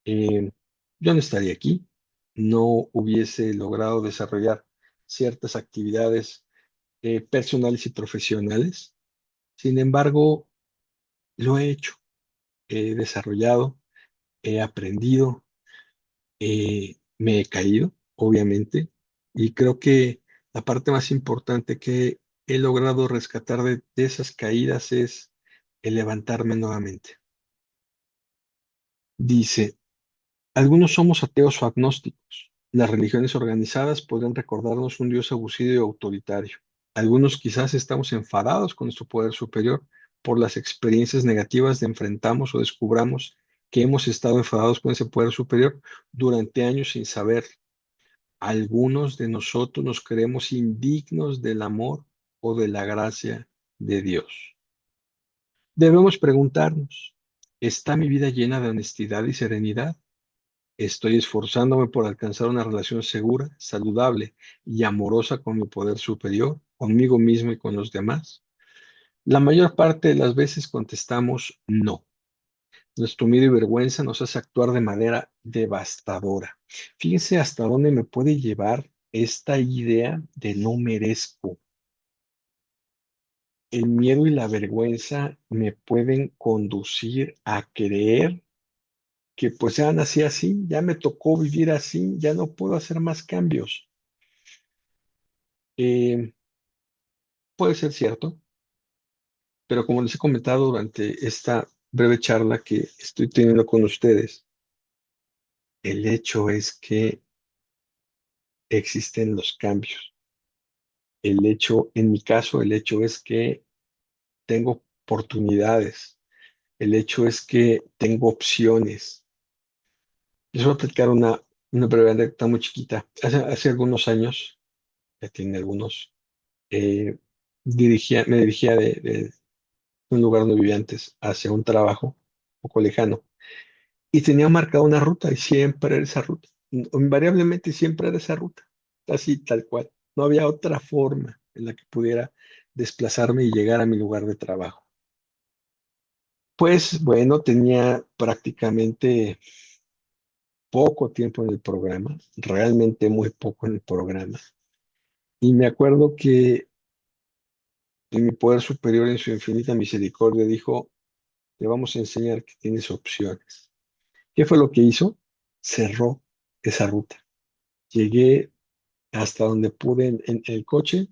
eh, yo no estaría aquí, no hubiese logrado desarrollar ciertas actividades personales y profesionales. Sin embargo, lo he hecho, he desarrollado, he aprendido, me he caído, obviamente, y creo que la parte más importante que he logrado rescatar de esas caídas es el levantarme nuevamente. Dice, algunos somos ateos o agnósticos. Las religiones organizadas podrían recordarnos un Dios abusivo y autoritario. Algunos quizás estamos enfadados con nuestro poder superior por las experiencias negativas de enfrentamos o descubramos que hemos estado enfadados con ese poder superior durante años sin saber. Algunos de nosotros nos creemos indignos del amor o de la gracia de Dios. Debemos preguntarnos, ¿está mi vida llena de honestidad y serenidad? ¿Estoy esforzándome por alcanzar una relación segura, saludable y amorosa con mi poder superior, conmigo mismo y con los demás? La mayor parte de las veces contestamos no. Nuestro miedo y vergüenza nos hace actuar de manera devastadora. Fíjense hasta dónde me puede llevar esta idea de no merezco. El miedo y la vergüenza me pueden conducir a creer que pues ya nací así, ya me tocó vivir así, ya no puedo hacer más cambios. Eh, Puede ser cierto, Pero como les he comentado durante esta breve charla que estoy teniendo con ustedes, el hecho es que existen los cambios. El hecho, en mi caso, el hecho es que tengo oportunidades. El hecho es que tengo opciones. Les voy a platicar una breve anécdota muy chiquita. Hace algunos años, ya tiene algunos, eh, me dirigía de un lugar donde vivía antes hacia un trabajo un poco lejano. Y tenía marcada una ruta y siempre era esa ruta. Invariablemente siempre era esa ruta. Así, tal cual. No había otra forma en la que pudiera desplazarme y llegar a mi lugar de trabajo. Pues bueno, tenía prácticamente poco tiempo en el programa, realmente muy poco en el programa. Y me acuerdo que mi poder superior en su infinita misericordia dijo, te vamos a enseñar que tienes opciones. ¿Qué fue lo que hizo? Cerró esa ruta. Llegué hasta donde pude en el coche.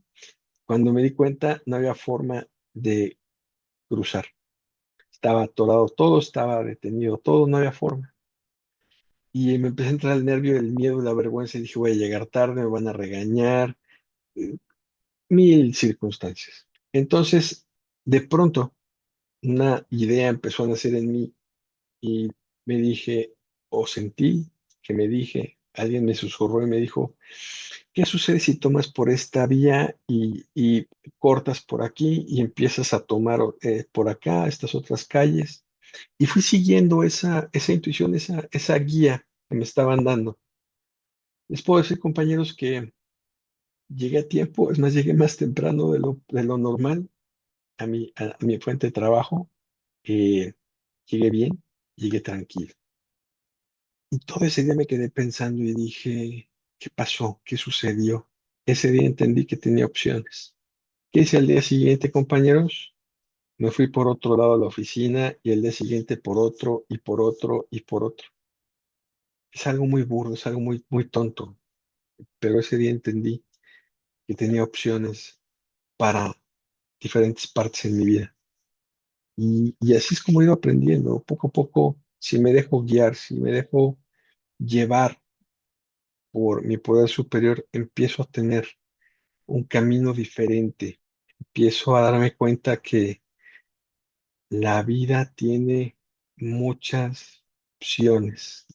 Cuando me di cuenta, no había forma de cruzar. Estaba atorado todo, estaba detenido todo, no había forma. Y me empecé a entrar el nervio, el miedo, la vergüenza y dije, voy a llegar tarde, me van a regañar, eh, mil circunstancias. Entonces, de pronto, una idea empezó a nacer en mí y me dije, o sentí que me dije, alguien me susurró y me dijo, ¿qué sucede si tomas por esta vía y cortas por aquí y empiezas a tomar por acá estas otras calles? Y fui siguiendo esa intuición, esa guía que me estaban dando. Les puedo decir, compañeros, que llegué a tiempo, es más, llegué más temprano de lo normal a mi fuente de trabajo. eh, Llegué bien, llegué tranquilo. Y todo ese día me quedé pensando y dije, ¿qué pasó? ¿Qué sucedió? Ese día entendí que tenía opciones. ¿Qué hice al día siguiente, compañeros? Me fui por otro lado a la oficina y el día siguiente por otro y por otro y por otro. Es algo muy burdo, es algo muy, muy tonto, pero ese día entendí que tenía opciones para diferentes partes en mi vida. Y así es como he ido aprendiendo, poco a poco, si me dejo guiar, si me dejo llevar por mi poder superior, empiezo a tener un camino diferente. Empiezo a darme cuenta que la vida tiene muchas opciones,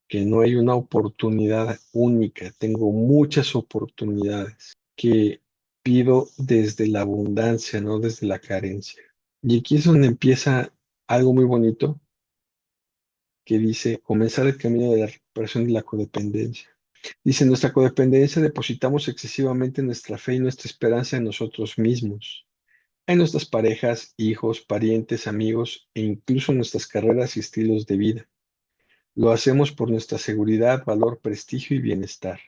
que no hay una oportunidad única, tengo muchas oportunidades que pido desde la abundancia, no desde la carencia. Y aquí es donde empieza algo muy bonito que dice comenzar el camino de la recuperación de la codependencia. Dice, en nuestra codependencia depositamos excesivamente nuestra fe y nuestra esperanza en nosotros mismos, en nuestras parejas, hijos, parientes, amigos e incluso en nuestras carreras y estilos de vida. Lo hacemos por nuestra seguridad, valor, prestigio y bienestar.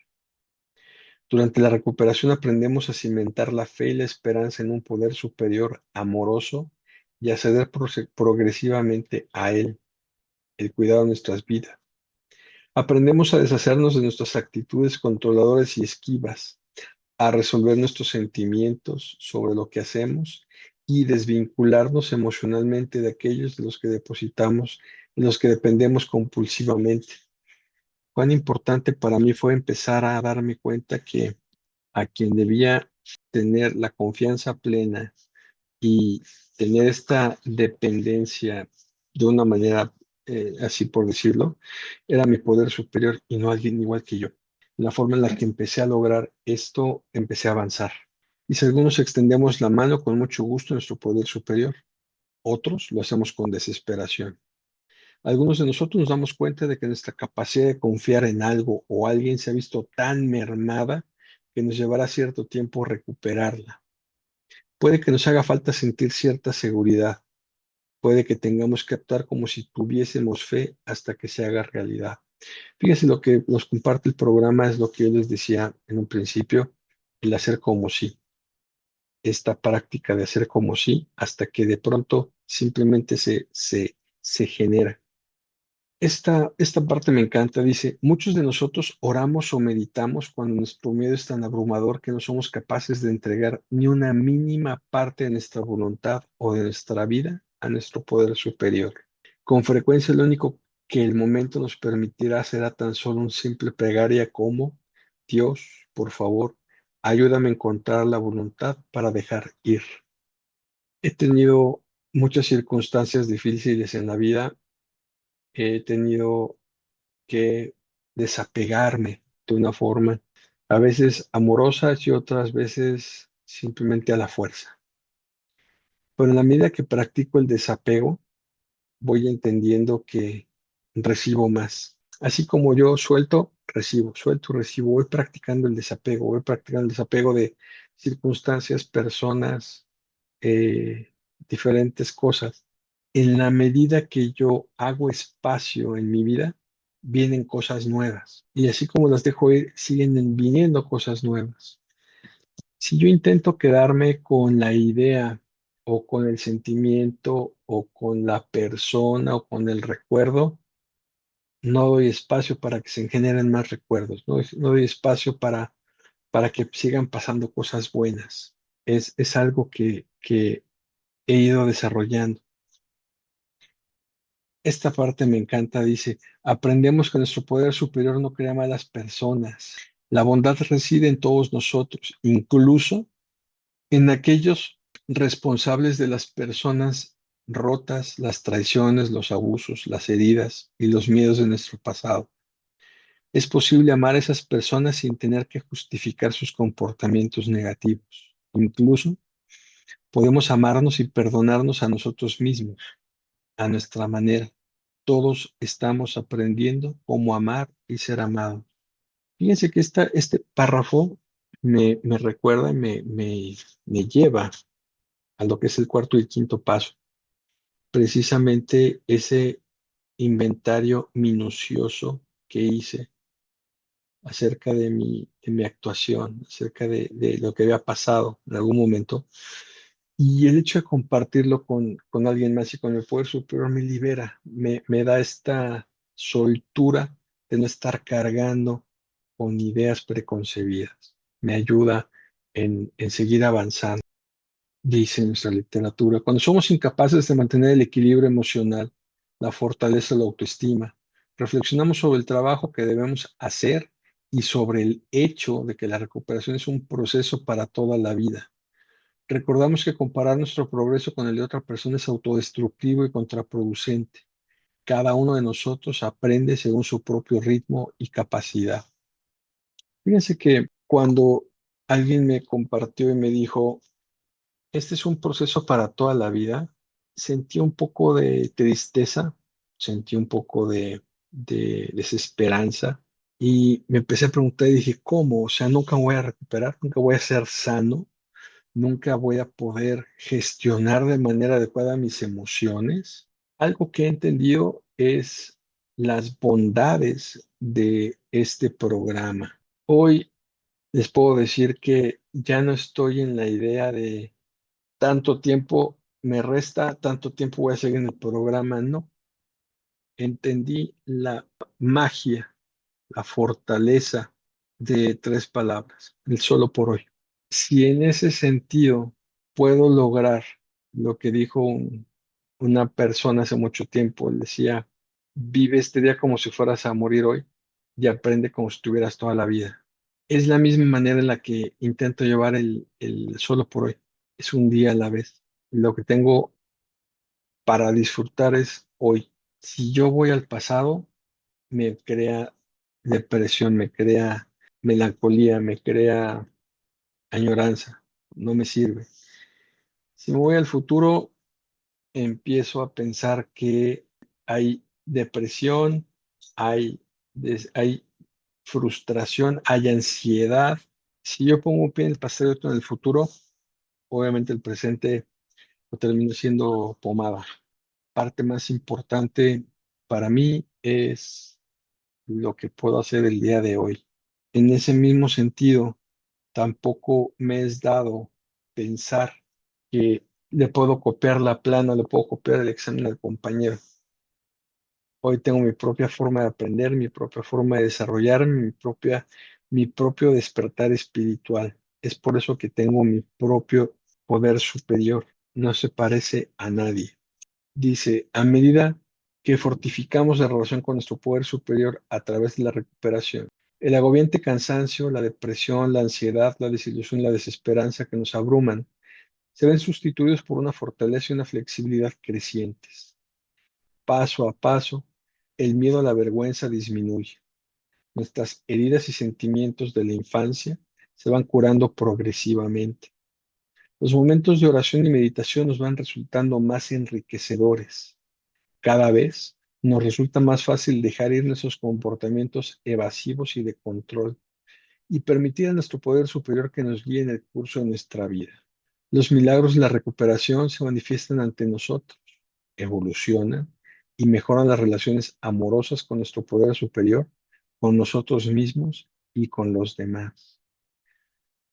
Durante la recuperación aprendemos a cimentar la fe y la esperanza en un poder superior amoroso y a ceder progresivamente a él el cuidado de nuestras vidas. Aprendemos a deshacernos de nuestras actitudes controladoras y esquivas, a resolver nuestros sentimientos sobre lo que hacemos y desvincularnos emocionalmente de aquellos de los que depositamos, de los que dependemos compulsivamente. Cuán importante para mí fue empezar a darme cuenta que a quien debía tener la confianza plena y tener esta dependencia de una manera, así por decirlo, era mi poder superior y no alguien igual que yo. La forma en la que empecé a lograr esto, empecé a avanzar. Y si algunos extendemos la mano con mucho gusto a nuestro poder superior, otros lo hacemos con desesperación. Algunos de nosotros nos damos cuenta de que nuestra capacidad de confiar en algo o alguien se ha visto tan mermada que nos llevará cierto tiempo recuperarla. Puede que nos haga falta sentir cierta seguridad. Puede que tengamos que actuar como si tuviésemos fe hasta que se haga realidad. Fíjense, lo que nos comparte el programa es lo que yo les decía en un principio, el hacer como si, esta práctica de hacer como si, hasta que de pronto simplemente se genera. Esta parte me encanta. Dice, muchos de nosotros oramos o meditamos cuando nuestro miedo es tan abrumador que no somos capaces de entregar ni una mínima parte de nuestra voluntad o de nuestra vida a nuestro poder superior. Con frecuencia lo único que el momento nos permitirá será tan solo un simple plegaria como, Dios, por favor, ayúdame a encontrar la voluntad para dejar ir. He tenido muchas circunstancias difíciles en la vida. He tenido que desapegarme de una forma, a veces amorosas y otras veces simplemente a la fuerza. Pero en la medida que practico el desapego, voy entendiendo que recibo más. Así como yo suelto, recibo, voy practicando el desapego, voy practicando el desapego de circunstancias, personas, diferentes cosas. En la medida que yo hago espacio en mi vida, vienen cosas nuevas. Y así como las dejo ir, siguen viniendo cosas nuevas. Si yo intento quedarme con la idea o con el sentimiento o con la persona o con el recuerdo, no doy espacio para que se generen más recuerdos, no doy espacio para que sigan pasando cosas buenas. Es algo que he ido desarrollando. Esta parte me encanta, dice, aprendemos que nuestro poder superior no crea malas personas. La bondad reside en todos nosotros, incluso en aquellos responsables de las personas rotas, las traiciones, los abusos, las heridas y los miedos de nuestro pasado. Es posible amar a esas personas sin tener que justificar sus comportamientos negativos. Incluso podemos amarnos y perdonarnos a nosotros mismos, a nuestra manera. Todos estamos aprendiendo cómo amar y ser amados. Fíjense que este párrafo me recuerda y me lleva a lo que es el cuarto y el quinto paso. Precisamente ese inventario minucioso que hice acerca de mi actuación, acerca de lo que había pasado en algún momento. Y el hecho de compartirlo con alguien más y con el poder superior me libera, me da esta soltura de no estar cargando con ideas preconcebidas. Me ayuda en seguir avanzando. Dice nuestra literatura, cuando somos incapaces de mantener el equilibrio emocional, la fortaleza, la autoestima, reflexionamos sobre el trabajo que debemos hacer y sobre el hecho de que la recuperación es un proceso para toda la vida. Recordamos que comparar nuestro progreso con el de otra persona es autodestructivo y contraproducente. Cada uno de nosotros aprende según su propio ritmo y capacidad. Fíjense que cuando alguien me compartió y me dijo, este es un proceso para toda la vida, sentí un poco de tristeza, sentí un poco de desesperanza y me empecé a preguntar y dije, ¿cómo? O sea, nunca voy a recuperar, nunca voy a ser sano, nunca voy a poder gestionar de manera adecuada mis emociones. Algo que he entendido es las bondades de este programa. Hoy les puedo decir que ya no estoy en la idea de tanto tiempo me resta, tanto tiempo voy a seguir en el programa. No, entendí la magia, la fortaleza de tres palabras, el solo por hoy. Si en ese sentido puedo lograr lo que dijo una persona hace mucho tiempo, él decía, vive este día como si fueras a morir hoy y aprende como si tuvieras toda la vida. Es la misma manera en la que intento llevar el solo por hoy. Es un día a la vez. Lo que tengo para disfrutar es hoy. Si yo voy al pasado, me crea depresión, me crea melancolía, me crea añoranza, no me sirve. Si me voy al futuro, empiezo a pensar que hay depresión, hay frustración, hay ansiedad. Si yo pongo un pie en el pasado y otro en el futuro, obviamente el presente lo termino siendo pomada. Parte más importante para mí es lo que puedo hacer el día de hoy. En ese mismo sentido, tampoco me es dado pensar que le puedo copiar la plana, le puedo copiar el examen al compañero. Hoy tengo mi propia forma de aprender, mi propia forma de desarrollarme, mi propio despertar espiritual. Es por eso que tengo mi propio poder superior. No se parece a nadie. Dice, a medida que fortificamos la relación con nuestro poder superior a través de la recuperación, el agobiante cansancio, la depresión, la ansiedad, la desilusión y la desesperanza que nos abruman se ven sustituidos por una fortaleza y una flexibilidad crecientes. Paso a paso, el miedo a la vergüenza disminuye. Nuestras heridas y sentimientos de la infancia se van curando progresivamente. Los momentos de oración y meditación nos van resultando más enriquecedores. Cada vez nos resulta más fácil dejar ir nuestros comportamientos evasivos y de control y permitir a nuestro poder superior que nos guíe en el curso de nuestra vida. Los milagros de la recuperación se manifiestan ante nosotros, evolucionan y mejoran las relaciones amorosas con nuestro poder superior, con nosotros mismos y con los demás.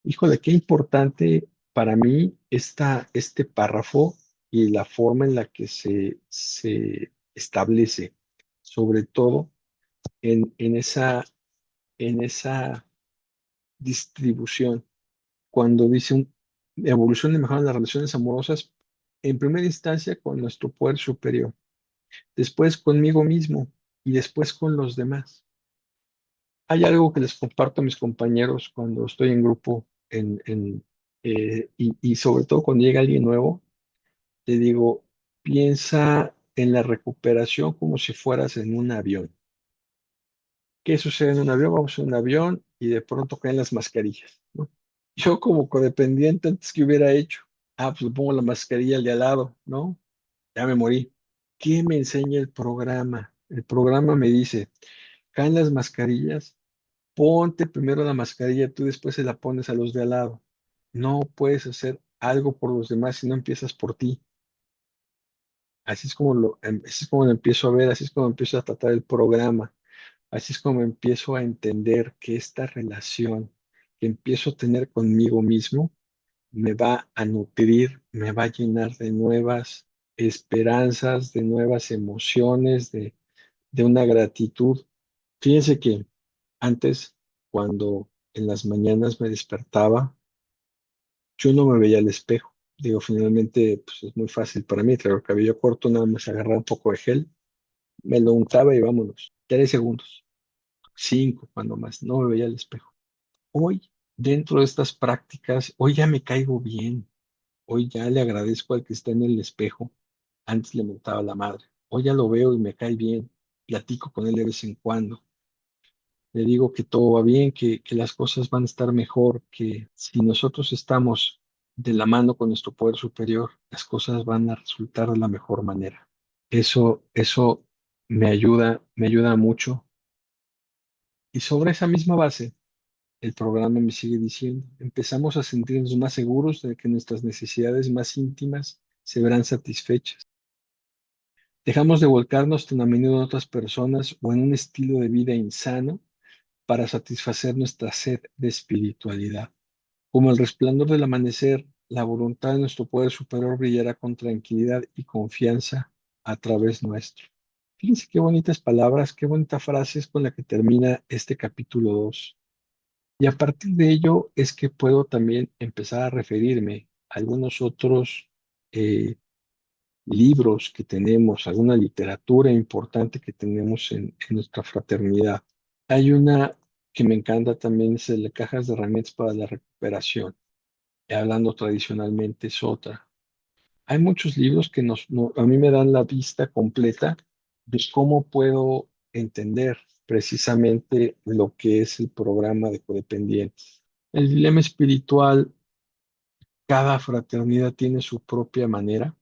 Híjole, qué importante para mí este párrafo y la forma en la que se establece, sobre todo en esa distribución, cuando dice evolución y mejoran las relaciones amorosas, en primera instancia con nuestro poder superior, después conmigo mismo y después con los demás. Hay algo que les comparto a mis compañeros cuando estoy en grupo y sobre todo cuando llega alguien nuevo, te digo, piensa en la recuperación como si fueras en un avión. ¿Qué sucede en un avión? Vamos en un avión y de pronto caen las mascarillas, ¿no? Yo como codependiente, antes que hubiera hecho, pues le pongo la mascarilla al de al lado, ¿no? Ya me morí. ¿Qué me enseña el programa? El programa me dice, caen las mascarillas, ponte primero la mascarilla, tú después se la pones a los de al lado. No puedes hacer algo por los demás si no empiezas por ti. Así es como lo empiezo a ver, así es como empiezo a tratar el programa, así es como empiezo a entender que esta relación que empiezo a tener conmigo mismo me va a nutrir, me va a llenar de nuevas esperanzas, de nuevas emociones, de una gratitud. Fíjense que antes, cuando en las mañanas me despertaba, yo no me veía al espejo. Digo, finalmente, pues es muy fácil para mí, traigo el cabello corto, nada más agarrar un poco de gel, me lo untaba y vámonos. 3 segundos, 5 cuando más, no me veía al espejo. Hoy, dentro de estas prácticas, hoy ya me caigo bien. Hoy ya le agradezco al que está en el espejo. Antes le mentaba a la madre. Hoy ya lo veo y me cae bien. Platico con él de vez en cuando. Le digo que todo va bien, que las cosas van a estar mejor, que si nosotros estamos de la mano con nuestro poder superior, las cosas van a resultar de la mejor manera. Eso me ayuda mucho. Y sobre esa misma base, el programa me sigue diciendo, empezamos a sentirnos más seguros de que nuestras necesidades más íntimas se verán satisfechas. Dejamos de volcarnos tan a menudo en otras personas o en un estilo de vida insano para satisfacer nuestra sed de espiritualidad. Como el resplandor del amanecer, la voluntad de nuestro poder superior brillará con tranquilidad y confianza a través nuestro. Fíjense qué bonitas palabras, qué bonita frase es con la que termina este capítulo 2. Y a partir de ello es que puedo también empezar a referirme a algunos otros libros que tenemos, alguna literatura importante que tenemos en nuestra fraternidad. Hay una que me encanta también, es el de Cajas de Herramientas para la Recuperación. Y hablando tradicionalmente es otra. Hay muchos libros que a mí me dan la vista completa de cómo puedo entender precisamente lo que es el programa de codependientes. El dilema espiritual, cada fraternidad tiene su propia manera.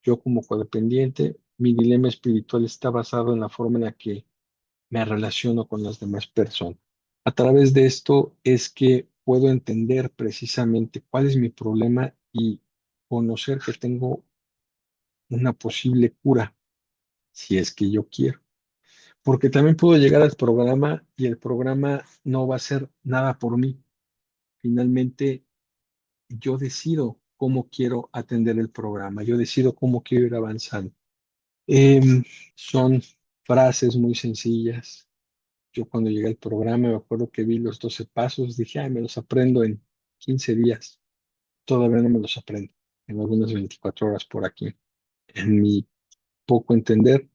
Yo como codependiente, mi dilema espiritual está basado en la forma en la que me relaciono con las demás personas. A través de esto es que puedo entender precisamente cuál es mi problema y conocer que tengo una posible cura, si es que yo quiero. Porque también puedo llegar al programa y el programa no va a hacer nada por mí. Finalmente, yo decido cómo quiero atender el programa, yo decido cómo quiero ir avanzando. Son frases muy sencillas. Yo cuando llegué al programa me acuerdo que vi los 12 pasos, dije, ay, me los aprendo en 15 días. Todavía no me los aprendo, en algunas 24 horas por aquí. En mi poco entender,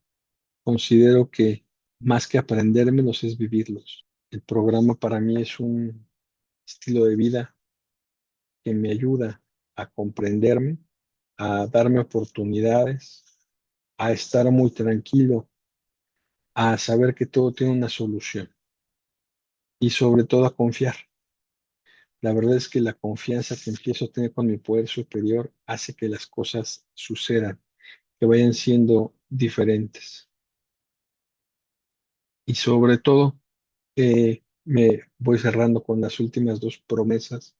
considero que más que aprendérmelos es vivirlos. El programa para mí es un estilo de vida que me ayuda a comprenderme, a darme oportunidades, a estar muy tranquilo, a saber que todo tiene una solución y sobre todo a confiar. La verdad es que la confianza que empiezo a tener con mi poder superior hace que las cosas sucedan, que vayan siendo diferentes. Y sobre todo, me voy cerrando con las últimas dos promesas.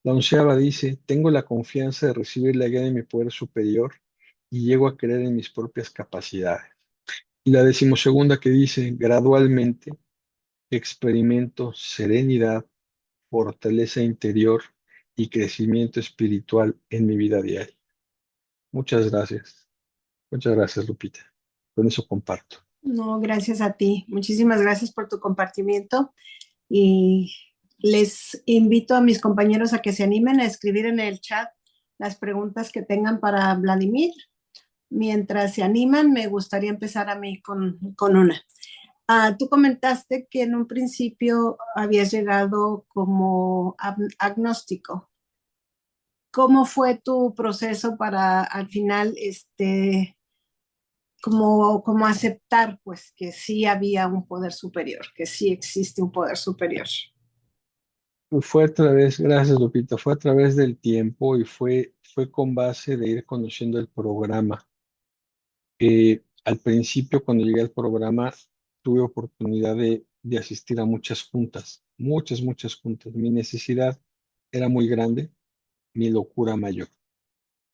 La onceava dice, tengo la confianza de recibir la guía de mi poder superior y llego a creer en mis propias capacidades. Y la decimosegunda que dice, gradualmente experimento serenidad, fortaleza interior y crecimiento espiritual en mi vida diaria. Muchas gracias. Muchas gracias, Lupita. Con eso comparto. No, gracias a ti. Muchísimas gracias por tu compartimiento y les invito a mis compañeros a que se animen a escribir en el chat las preguntas que tengan para Vladimir. Mientras se animan, me gustaría empezar a mí con una. Tú comentaste que en un principio habías llegado como agnóstico. ¿Cómo fue tu proceso para al final como aceptar pues que sí había un poder superior, que sí existe un poder superior? Fue a través, gracias, Lupita, fue a través del tiempo y fue con base de ir conociendo el programa. Al principio, cuando llegué al programa, tuve oportunidad de asistir a muchas juntas, muchas juntas. Mi necesidad era muy grande, mi locura mayor.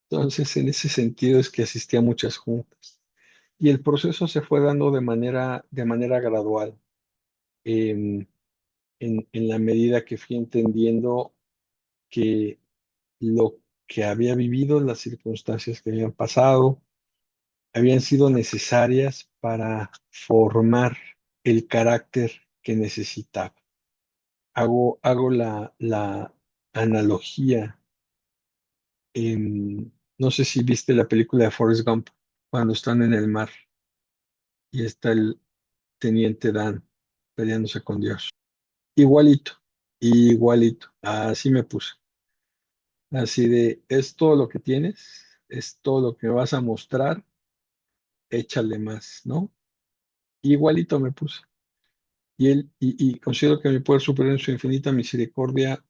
Entonces, en ese sentido es que asistí a muchas juntas. Y el proceso se fue dando de manera gradual, en, en la medida que fui entendiendo que lo que había vivido, las circunstancias que habían pasado, habían sido necesarias para formar el carácter que necesitaba. Hago la analogía. No sé si viste la película de Forrest Gump, cuando están en el mar y está el teniente Dan peleándose con Dios. Igualito, igualito. Así me puse. Así de, es todo lo que tienes, es todo lo que me vas a mostrar, échale más, ¿no? Igualito me puse. Y considero que mi poder superior en su infinita misericordia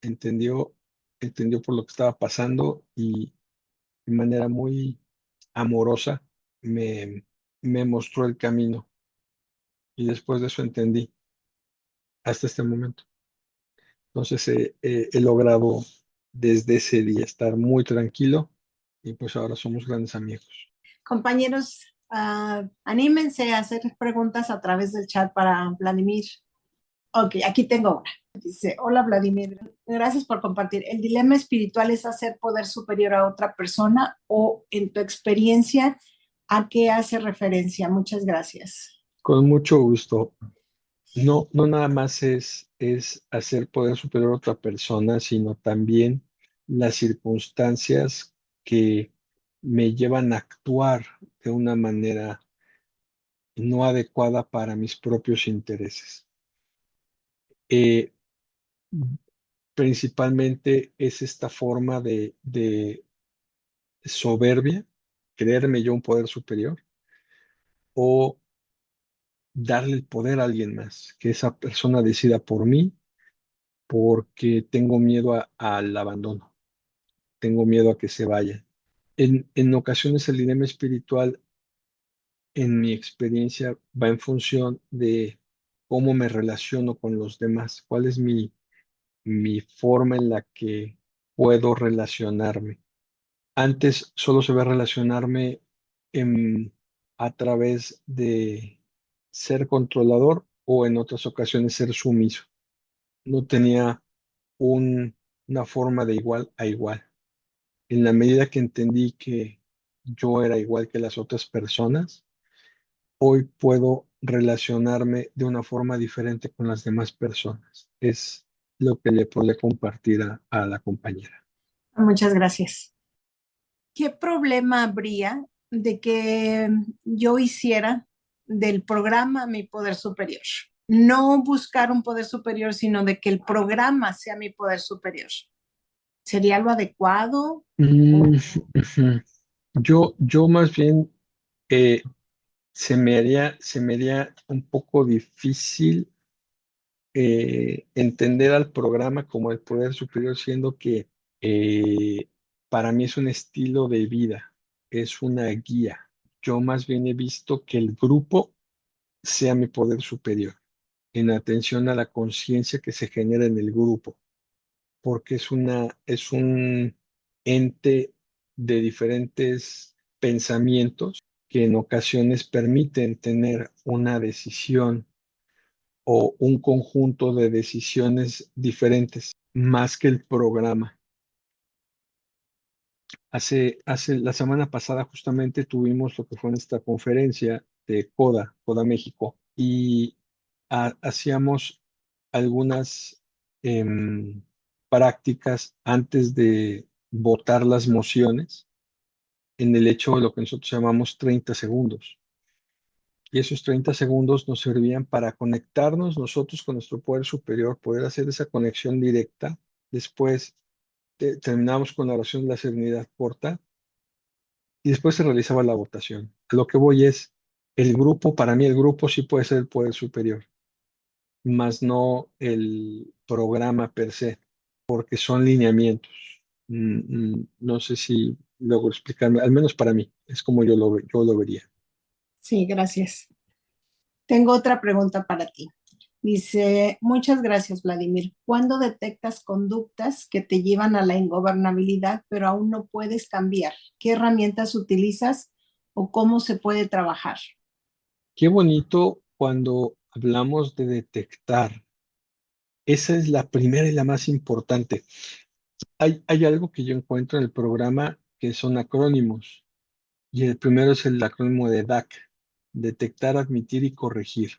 entendió, entendió por lo que estaba pasando y de manera muy amorosa me, me mostró el camino. Y después de eso entendí hasta este momento. Entonces he logrado desde ese día estar muy tranquilo y pues ahora somos grandes amigos. Compañeros, anímense a hacer preguntas a través del chat para Vladimir. Ok, aquí tengo una. Dice, hola Vladimir, gracias por compartir. ¿El dilema espiritual es hacer poder superior a otra persona o en tu experiencia a qué hace referencia? Muchas gracias. Con mucho gusto. No, no nada más es hacer poder superior a otra persona, sino también las circunstancias que me llevan a actuar de una manera no adecuada para mis propios intereses. Eh, Principalmente es esta forma de soberbia, creerme yo un poder superior, o darle el poder a alguien más, que esa persona decida por mí, porque tengo miedo al abandono, tengo miedo a que se vaya. En ocasiones el dilema espiritual, en mi experiencia, va en función de cómo me relaciono con los demás, cuál es mi forma en la que puedo relacionarme. Antes solo se ve relacionarme en- a través de ser controlador o en otras ocasiones ser sumiso. No tenía una forma de igual a igual. En la medida que entendí que yo era igual que las otras personas, hoy puedo relacionarme de una forma diferente con las demás personas. Es lo que le puedo compartir a la compañera. Muchas gracias. ¿Qué problema habría de que yo hiciera del programa mi poder superior? No buscar un poder superior, sino de que el programa sea mi poder superior. ¿Sería lo adecuado? Mm, O- ujú. Yo más bien eh, se me haría un poco difícil entender al programa como el poder superior, siendo que eh, para mí es un estilo de vida, es una guía. Yo más bien he visto que el grupo sea mi poder superior, en atención a la conciencia que se genera en el grupo, porque es un ente de diferentes pensamientos que en ocasiones permiten tener una decisión o un conjunto de decisiones diferentes, más que el programa. La semana pasada justamente tuvimos lo que fue nuestra conferencia de CODA México, y hacíamos algunas em, prácticas antes de votar las mociones en el hecho de lo que nosotros llamamos 30 segundos. Y esos 30 segundos nos servían para conectarnos nosotros con nuestro poder superior, poder hacer esa conexión directa. Después terminamos con la oración de la serenidad corta y después se realizaba la votación. A lo que voy es, el grupo, para mí el grupo sí puede ser el poder superior, más no el programa per se, porque son lineamientos. No sé si logro explicarme, al menos para mí, es como yo lo vería. Sí, gracias. Tengo otra pregunta para ti. Dice, muchas gracias, Vladimir. ¿Cuándo detectas conductas que te llevan a la ingobernabilidad, pero aún no puedes cambiar? ¿Qué herramientas utilizas o cómo se puede trabajar? Qué bonito cuando hablamos de detectar. Esa es la primera y la más importante. Hay algo que yo encuentro en el programa que son acrónimos, y el primero es el acrónimo de DAC: detectar, admitir y corregir.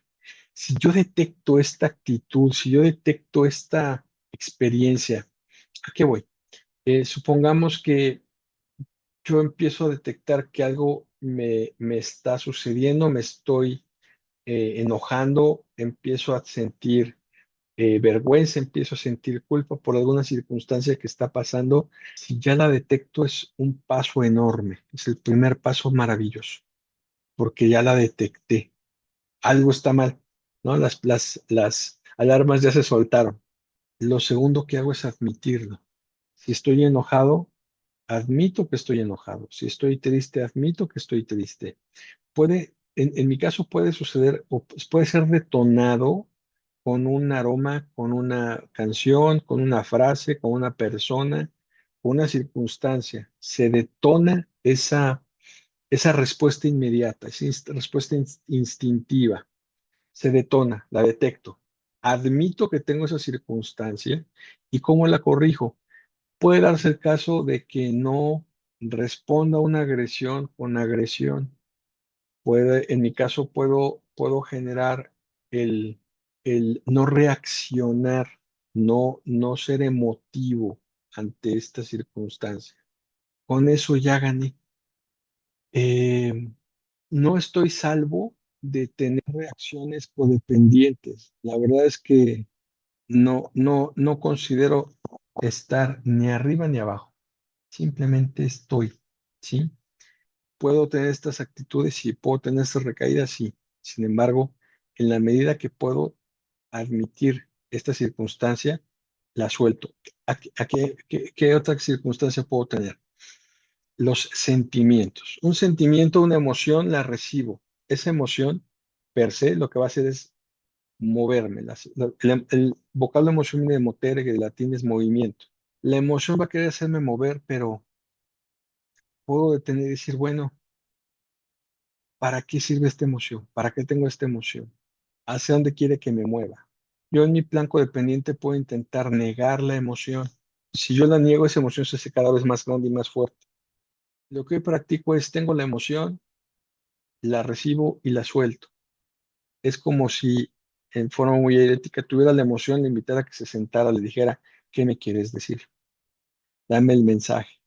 Si yo detecto esta actitud, si yo detecto esta experiencia, ¿a qué voy? Supongamos que yo empiezo a detectar que algo me está sucediendo, me estoy enojando, empiezo a sentir vergüenza, empiezo a sentir culpa por alguna circunstancia que está pasando. Si ya la detecto, es un paso enorme, es el primer paso maravilloso, porque ya la detecté. Algo está mal, ¿no? Las alarmas ya se soltaron. Lo segundo que hago es admitirlo. Si estoy enojado, admito que estoy enojado. Si estoy triste, admito que estoy triste. En mi caso puede suceder o puede ser detonado con un aroma, con una canción, con una frase, con una persona, con una circunstancia. Se detona esa respuesta inmediata, esa respuesta instintiva. Se detona, la detecto. Admito que tengo esa circunstancia y cómo la corrijo. Puede darse el caso de que no responda a una agresión con agresión. En mi caso, puedo generar el no reaccionar, no ser emotivo ante esta circunstancia. Con eso ya gané. Eh, no estoy salvo de tener reacciones codependientes. La verdad es que no considero estar ni arriba ni abajo. Simplemente estoy, ¿sí? Puedo tener estas actitudes y puedo tener estas recaídas, sí. Sin embargo, en la medida que puedo admitir esta circunstancia, la suelto. ¿Qué otra circunstancia puedo tener? Los sentimientos. Un sentimiento, una emoción, la recibo. Esa emoción, per se, lo que va a hacer es moverme. El vocablo emoción viene de motere, que de latín es movimiento. La emoción va a querer hacerme mover, pero puedo detener y decir, bueno, ¿para qué sirve esta emoción? ¿Para qué tengo esta emoción? ¿Hacia dónde quiere que me mueva? Yo en mi plan codependiente puedo intentar negar la emoción. Si yo la niego, esa emoción se hace cada vez más grande y más fuerte. Lo que hoy practico es, tengo la emoción, la recibo y la suelto. Es como si en forma muy erética tuviera la emoción, le invitara a que se sentara, le dijera, ¿qué me quieres decir? Dame el mensaje.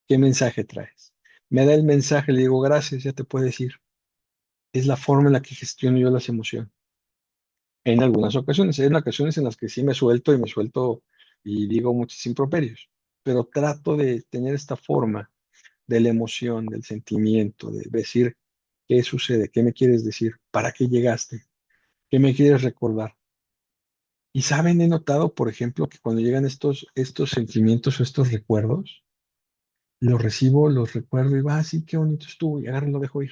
¿Qué mensaje traes? Me da el mensaje, le digo, gracias, ya te puedes ir. Es la forma en la que gestiono yo las emociones. En algunas ocasiones, hay ocasiones en las que sí me suelto y me suelto y digo muchos improperios, pero trato de tener esta forma de la emoción, del sentimiento, de decir, ¿qué sucede? ¿Qué me quieres decir? ¿Para qué llegaste? ¿Qué me quieres recordar? Y saben, he notado, por ejemplo, que cuando llegan estos sentimientos o estos recuerdos, los recibo, los recuerdo y digo, ah, sí, qué bonito estuvo, y agarro y lo dejo ir.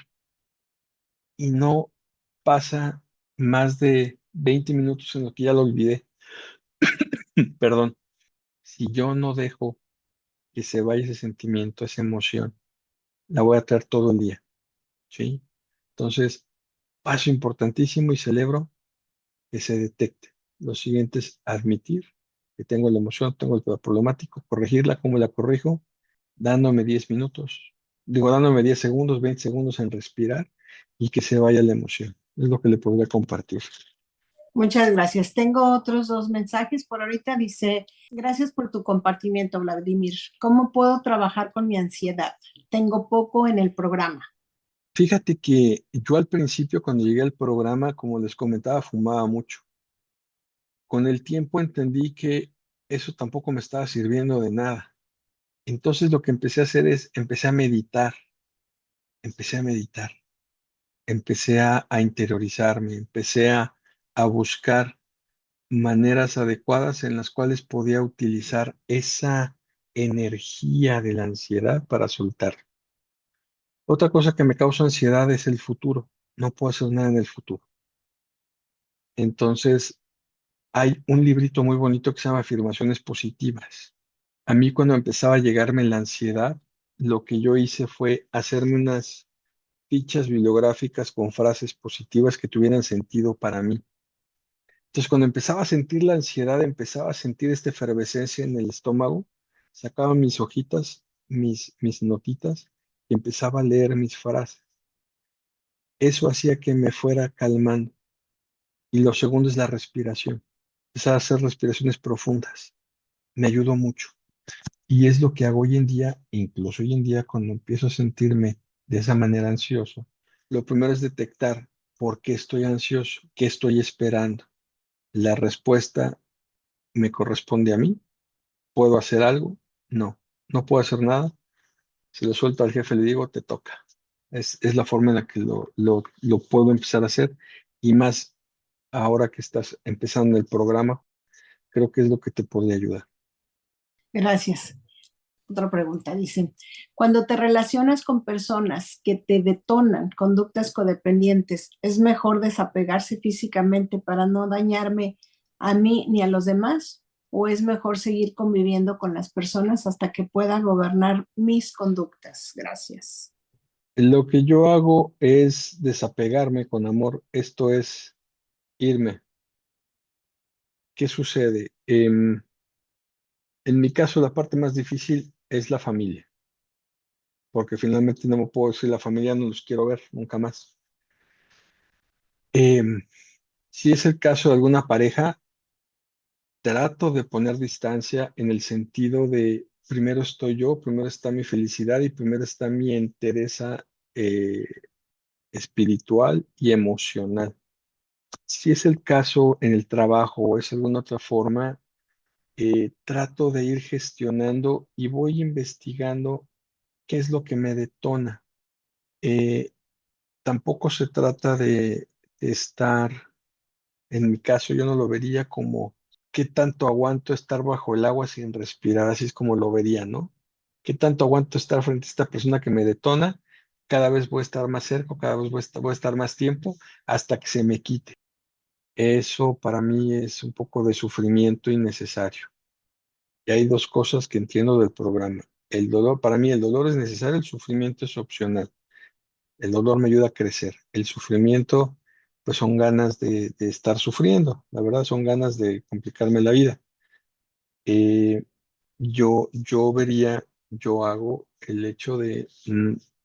Y no pasa más de 20 minutos en lo que ya lo olvidé. Perdón, si yo no dejo que se vaya ese sentimiento, esa emoción, la voy a traer todo el día, ¿sí? Entonces, paso importantísimo y celebro que se detecte. Lo siguiente es admitir que tengo la emoción, tengo el problemático, corregirla, ¿cómo la corrijo? Dándome 10 minutos, dándome 10 segundos, 20 segundos en respirar y que se vaya la emoción. Es lo que le podría compartir. Muchas gracias. Tengo otros dos mensajes por ahorita. Dice, gracias por tu compartimiento, Vladimir. ¿Cómo puedo trabajar con mi ansiedad? Tengo poco en el programa. Fíjate que yo al principio, cuando llegué al programa, como les comentaba, fumaba mucho. Con el tiempo entendí que eso tampoco me estaba sirviendo de nada. Entonces lo que empecé a hacer es, empecé a meditar, empecé a interiorizarme, a buscar maneras adecuadas en las cuales podía utilizar esa energía de la ansiedad para soltar. Otra cosa que me causa ansiedad es el futuro. No puedo hacer nada en el futuro. Entonces, hay un librito muy bonito que se llama Afirmaciones Positivas. A mí cuando empezaba a llegarme la ansiedad, lo que yo hice fue hacerme unas fichas bibliográficas con frases positivas que tuvieran sentido para mí. Entonces, cuando empezaba a sentir la ansiedad, empezaba a sentir esta efervescencia en el estómago, sacaba mis hojitas, mis notitas y empezaba a leer mis frases. Eso hacía que me fuera calmando. Y lo segundo es la respiración. Empezar a hacer respiraciones profundas. Me ayudó mucho. Y es lo que hago hoy en día, incluso hoy en día cuando empiezo a sentirme de esa manera ansioso. Lo primero es detectar por qué estoy ansioso, qué estoy esperando. La respuesta me corresponde a mí. ¿Puedo hacer algo? No, no puedo hacer nada. Si lo suelto al jefe, le digo, te toca. Es la forma en la que lo puedo empezar a hacer. Y más ahora que estás empezando el programa, creo que es lo que te podría ayudar. Gracias. Otra pregunta, dice, cuando te relacionas con personas que te detonan conductas codependientes, ¿es mejor desapegarse físicamente para no dañarme a mí ni a los demás? ¿O es mejor seguir conviviendo con las personas hasta que pueda gobernar mis conductas? Gracias. Lo que yo hago es desapegarme con amor. Esto es irme. ¿Qué sucede? En mi caso, la parte más difícil es la familia, porque finalmente no me puedo decir la familia, no los quiero ver nunca más. Em, si es el caso de alguna pareja, trato de poner distancia en el sentido de primero estoy yo, primero está mi felicidad y primero está mi entereza eh, espiritual y emocional. Si es el caso en el trabajo o es alguna otra forma, trato de ir gestionando y voy investigando qué es lo que me detona. Eh, Tampoco se trata de estar, en mi caso yo no lo vería como qué tanto aguanto estar bajo el agua sin respirar, así es como lo vería, ¿no? ¿Qué tanto aguanto estar frente a esta persona que me detona? Cada vez voy a estar más cerca, cada vez voy a estar más tiempo hasta que se me quite. Eso para mí es un poco de sufrimiento innecesario. Y hay dos cosas que entiendo del programa. El dolor, para mí el dolor es necesario, el sufrimiento es opcional. El dolor me ayuda a crecer. El sufrimiento, pues son ganas de estar sufriendo. La verdad, son ganas de complicarme la vida. Eh, yo vería, yo hago el hecho de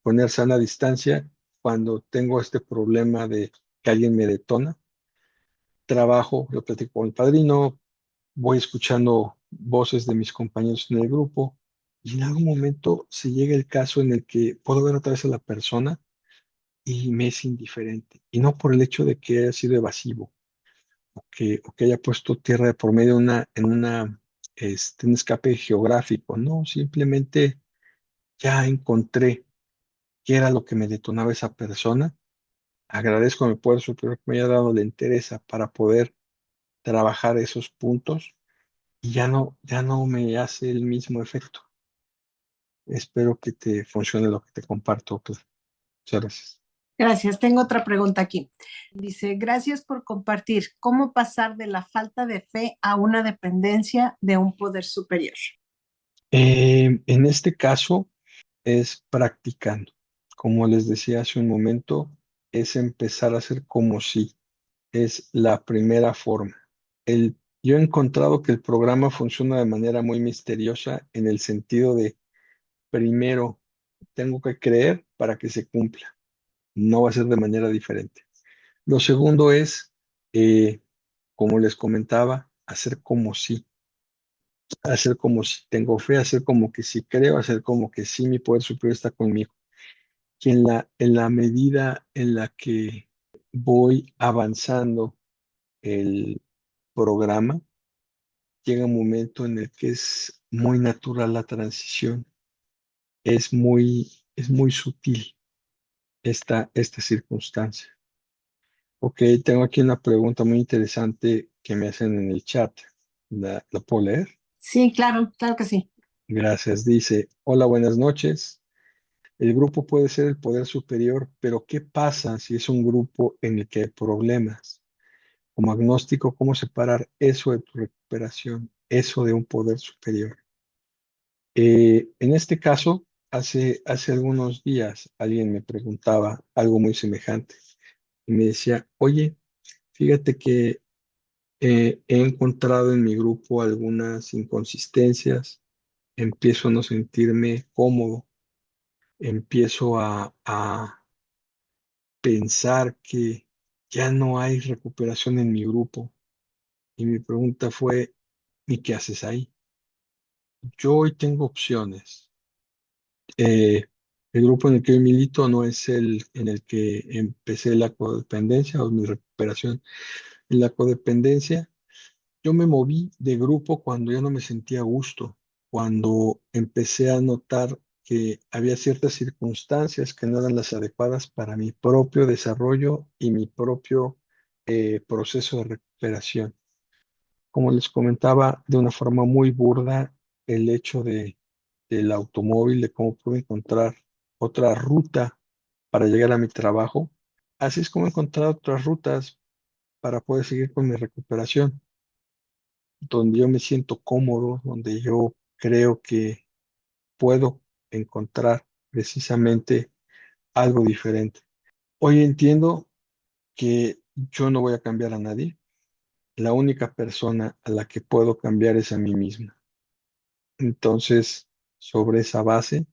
poner sana distancia cuando tengo este problema de que alguien me detona, trabajo, lo platico con el padrino, voy escuchando voces de mis compañeros en el grupo y en algún momento se llega el caso en el que puedo ver otra vez a la persona y me es indiferente. Y no por el hecho de que haya sido evasivo o que haya puesto tierra de por medio un escape geográfico. No, simplemente ya encontré qué era lo que me detonaba esa persona. Agradezco a mi poder superior que me haya dado la entereza para poder trabajar esos puntos y ya no me hace el mismo efecto. Espero que te funcione lo que te comparto, pues. Muchas gracias. Gracias. Tengo otra pregunta aquí. Dice, gracias por compartir. ¿Cómo pasar de la falta de fe a una dependencia de un poder superior? En este caso es practicando. Como les decía hace un momento, es empezar a hacer como si es la primera forma. Yo he encontrado que el programa funciona de manera muy misteriosa en el sentido de, primero, tengo que creer para que se cumpla. No va a ser de manera diferente. Lo segundo es, como les comentaba, hacer como si tengo fe, hacer como que sí creo, hacer como que sí mi poder superior está conmigo. Que en la medida en la que voy avanzando el programa, llega un momento en el que es muy natural la transición, es muy sutil esta circunstancia. Ok, tengo aquí una pregunta muy interesante que me hacen en el chat. La puedo leer? Sí, claro, claro que sí. Gracias. Dice, hola, buenas noches. El grupo puede ser el poder superior, pero ¿qué pasa si es un grupo en el que hay problemas? Como agnóstico, ¿cómo separar eso de tu recuperación, eso de un poder superior? En este caso, hace algunos días alguien me preguntaba algo muy semejante y me decía, oye, fíjate que he encontrado en mi grupo algunas inconsistencias, empiezo a no sentirme cómodo, empiezo a pensar que ya no hay recuperación en mi grupo. Y mi pregunta fue, ¿y qué haces ahí? Yo hoy tengo opciones. Eh, el grupo en el que yo milito no es el en el que empecé la codependencia o mi recuperación en la codependencia. Yo me moví de grupo cuando ya no me sentía a gusto, cuando empecé a notar que había ciertas circunstancias que no eran las adecuadas para mi propio desarrollo y mi propio proceso de recuperación. Como les comentaba de una forma muy burda, el hecho del automóvil, de cómo puedo encontrar otra ruta para llegar a mi trabajo. Así es como he encontrado otras rutas para poder seguir con mi recuperación, donde yo me siento cómodo, donde yo creo que puedo encontrar precisamente algo diferente. Hoy entiendo que yo no voy a cambiar a nadie. La única persona a la que puedo cambiar es a mí misma. Entonces, sobre esa base,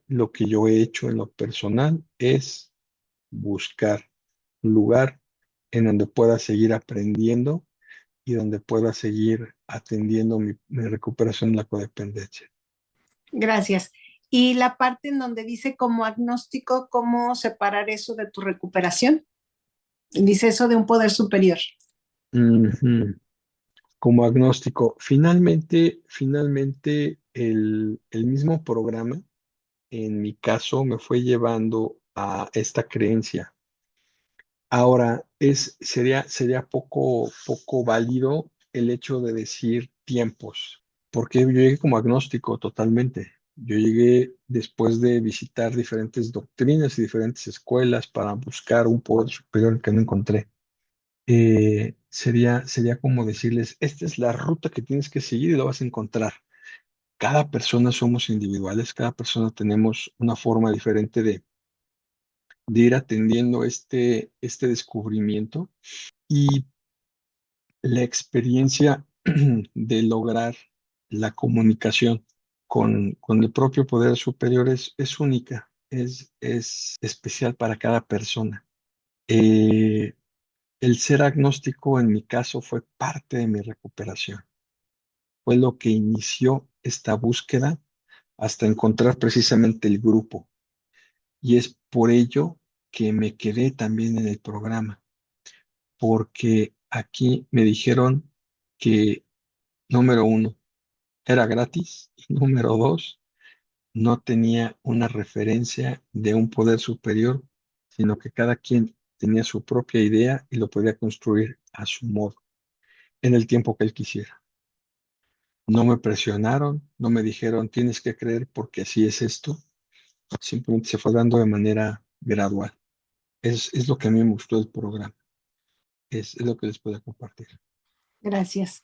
lo que yo he hecho en lo personal es buscar un lugar en donde pueda seguir aprendiendo y donde pueda seguir atendiendo mi recuperación de la codependencia. Gracias. Y la parte en donde dice como agnóstico, ¿cómo separar eso de tu recuperación? Dice eso de un poder superior. Ujú. Como agnóstico, finalmente el mismo programa, en mi caso, me fue llevando a esta creencia. Ahora, sería poco válido el hecho de decir tiempos, porque yo llegué como agnóstico totalmente. Yo llegué después de visitar diferentes doctrinas y diferentes escuelas para buscar un poder superior que no encontré. Sería como decirles, esta es la ruta que tienes que seguir y lo vas a encontrar. Cada persona somos individuales, cada persona tenemos una forma diferente de ir atendiendo este descubrimiento y la experiencia de lograr la comunicación con el propio poder superior es única. es especial para cada persona. Eh, el ser agnóstico en mi caso fue parte de mi recuperación. Fue lo que inició esta búsqueda hasta encontrar precisamente el grupo. Y es por ello que me quedé también en el programa, porque aquí me dijeron que, número uno, era gratis y número dos, no tenía una referencia de un poder superior, sino que cada quien tenía su propia idea y lo podía construir a su modo, en el tiempo que él quisiera. No me presionaron, no me dijeron tienes que creer porque así es esto, simplemente se fue dando de manera gradual. Es lo que a mí me gustó del programa, es lo que les puedo compartir. Gracias.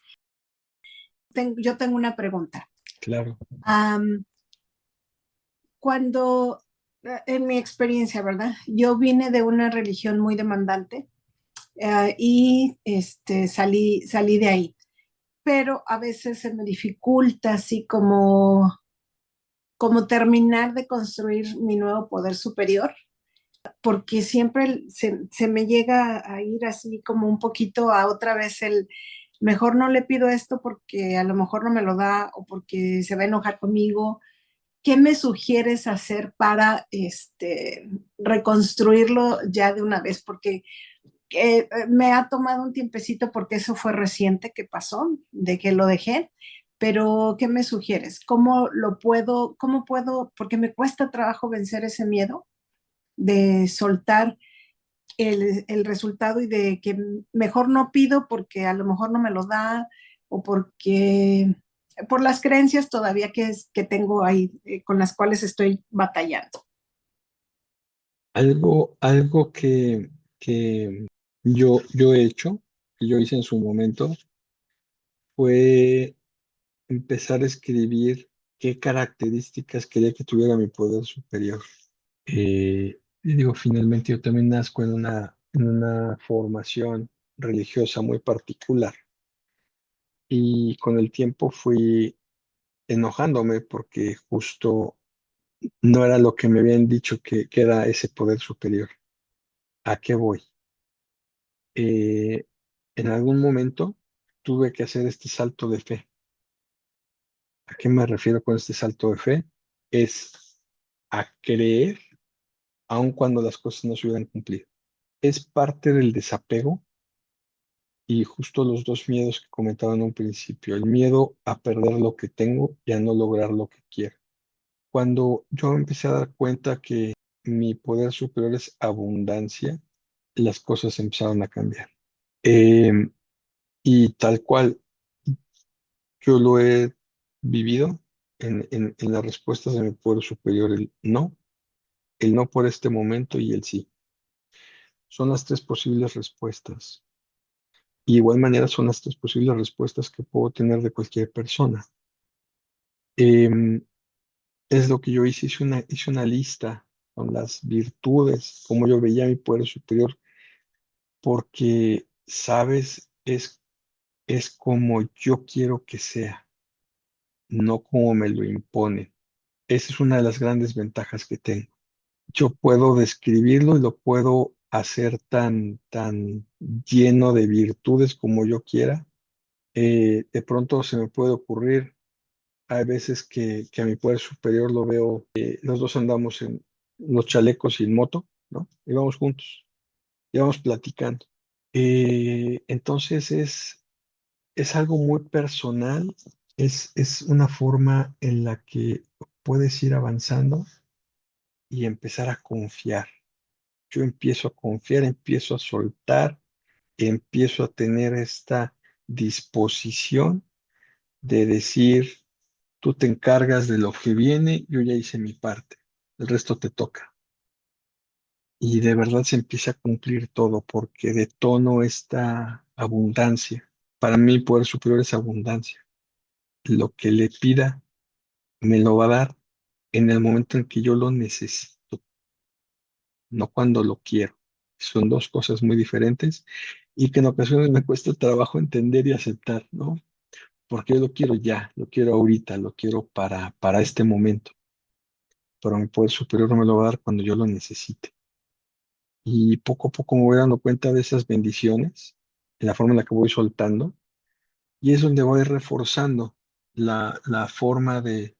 Yo tengo una pregunta. Claro. Am, cuando, en mi experiencia, ¿verdad? Yo vine de una religión muy demandante y salí de ahí. Pero a veces se me dificulta así como terminar de construir mi nuevo poder superior, porque siempre se me llega a ir así como un poquito a otra vez mejor no le pido esto porque a lo mejor no me lo da o porque se va a enojar conmigo. ¿Qué me sugieres hacer para reconstruirlo ya de una vez? Porque me ha tomado un tiempecito porque eso fue reciente que pasó, de que lo dejé, pero ¿qué me sugieres? Cómo puedo, porque me cuesta trabajo vencer ese miedo de soltar el resultado y de que mejor no pido porque a lo mejor no me lo da o porque por las creencias todavía que tengo ahí con las cuales estoy batallando. Algo que yo he hecho, que yo hice en su momento, fue empezar a escribir qué características quería que tuviera mi poder superior. Y digo, finalmente yo también nazco en una formación religiosa muy particular y con el tiempo fui enojándome porque justo no era lo que me habían dicho que era ese poder superior. ¿A qué voy? Eh, en algún momento tuve que hacer este salto de fe. ¿A qué me refiero con este salto de fe? Es a creer aun cuando las cosas no se hubieran cumplido. Es parte del desapego y justo los dos miedos que comentaba en un principio, el miedo a perder lo que tengo y a no lograr lo que quiero. Cuando yo empecé a dar cuenta que mi poder superior es abundancia, las cosas empezaron a cambiar. Eh, y tal cual yo lo he vivido en las respuestas de mi poder superior, el no por este momento y el sí. Son las tres posibles respuestas. Y de igual manera son las tres posibles respuestas que puedo tener de cualquier persona. Em, es lo que yo hice una lista con las virtudes, como yo veía mi poder superior, porque, sabes, es como yo quiero que sea, no como me lo imponen. Esa es una de las grandes ventajas que tengo. Yo puedo describirlo y lo puedo hacer tan lleno de virtudes como yo quiera. De pronto se me puede ocurrir, hay veces que a mi poder superior lo veo, los dos andamos en los chalecos y en moto, ¿no? Y vamos juntos, y vamos platicando. Entonces es algo muy personal, es una forma en la que puedes ir avanzando y empezar a confiar. Yo empiezo a confiar, empiezo a soltar, empiezo a tener esta disposición de decir, tú te encargas de lo que viene, yo ya hice mi parte, el resto te toca. Y de verdad se empieza a cumplir todo porque detono esta abundancia. Para mí, poder superior es abundancia. Lo que le pida, me lo va a dar en el momento en que yo lo necesito, no cuando lo quiero. Son dos cosas muy diferentes y que en ocasiones me cuesta trabajo entender y aceptar, ¿no? Porque yo lo quiero ya, lo quiero ahorita, lo quiero para este momento. pero mi poder superior me lo va a dar cuando yo lo necesite. Y poco a poco me voy dando cuenta de esas bendiciones, en la forma en la que voy soltando, y es donde voy reforzando la forma de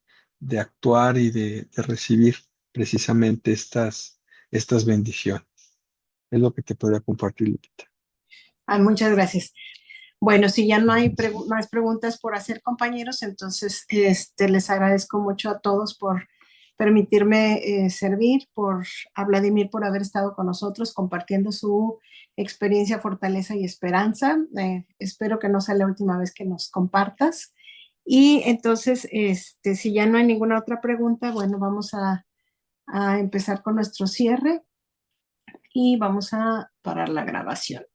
actuar y de recibir precisamente estas bendiciones. Es lo que te podría compartir, Lupita. Ay, muchas gracias. Bueno, si ya no hay más preguntas por hacer, compañeros, entonces les agradezco mucho a todos por permitirme servir, a Vladimir por haber estado con nosotros compartiendo su experiencia, fortaleza y esperanza. Espero que no sea la última vez que nos compartas. Y entonces, si ya no hay ninguna otra pregunta, bueno, vamos a empezar con nuestro cierre y vamos a parar la grabación.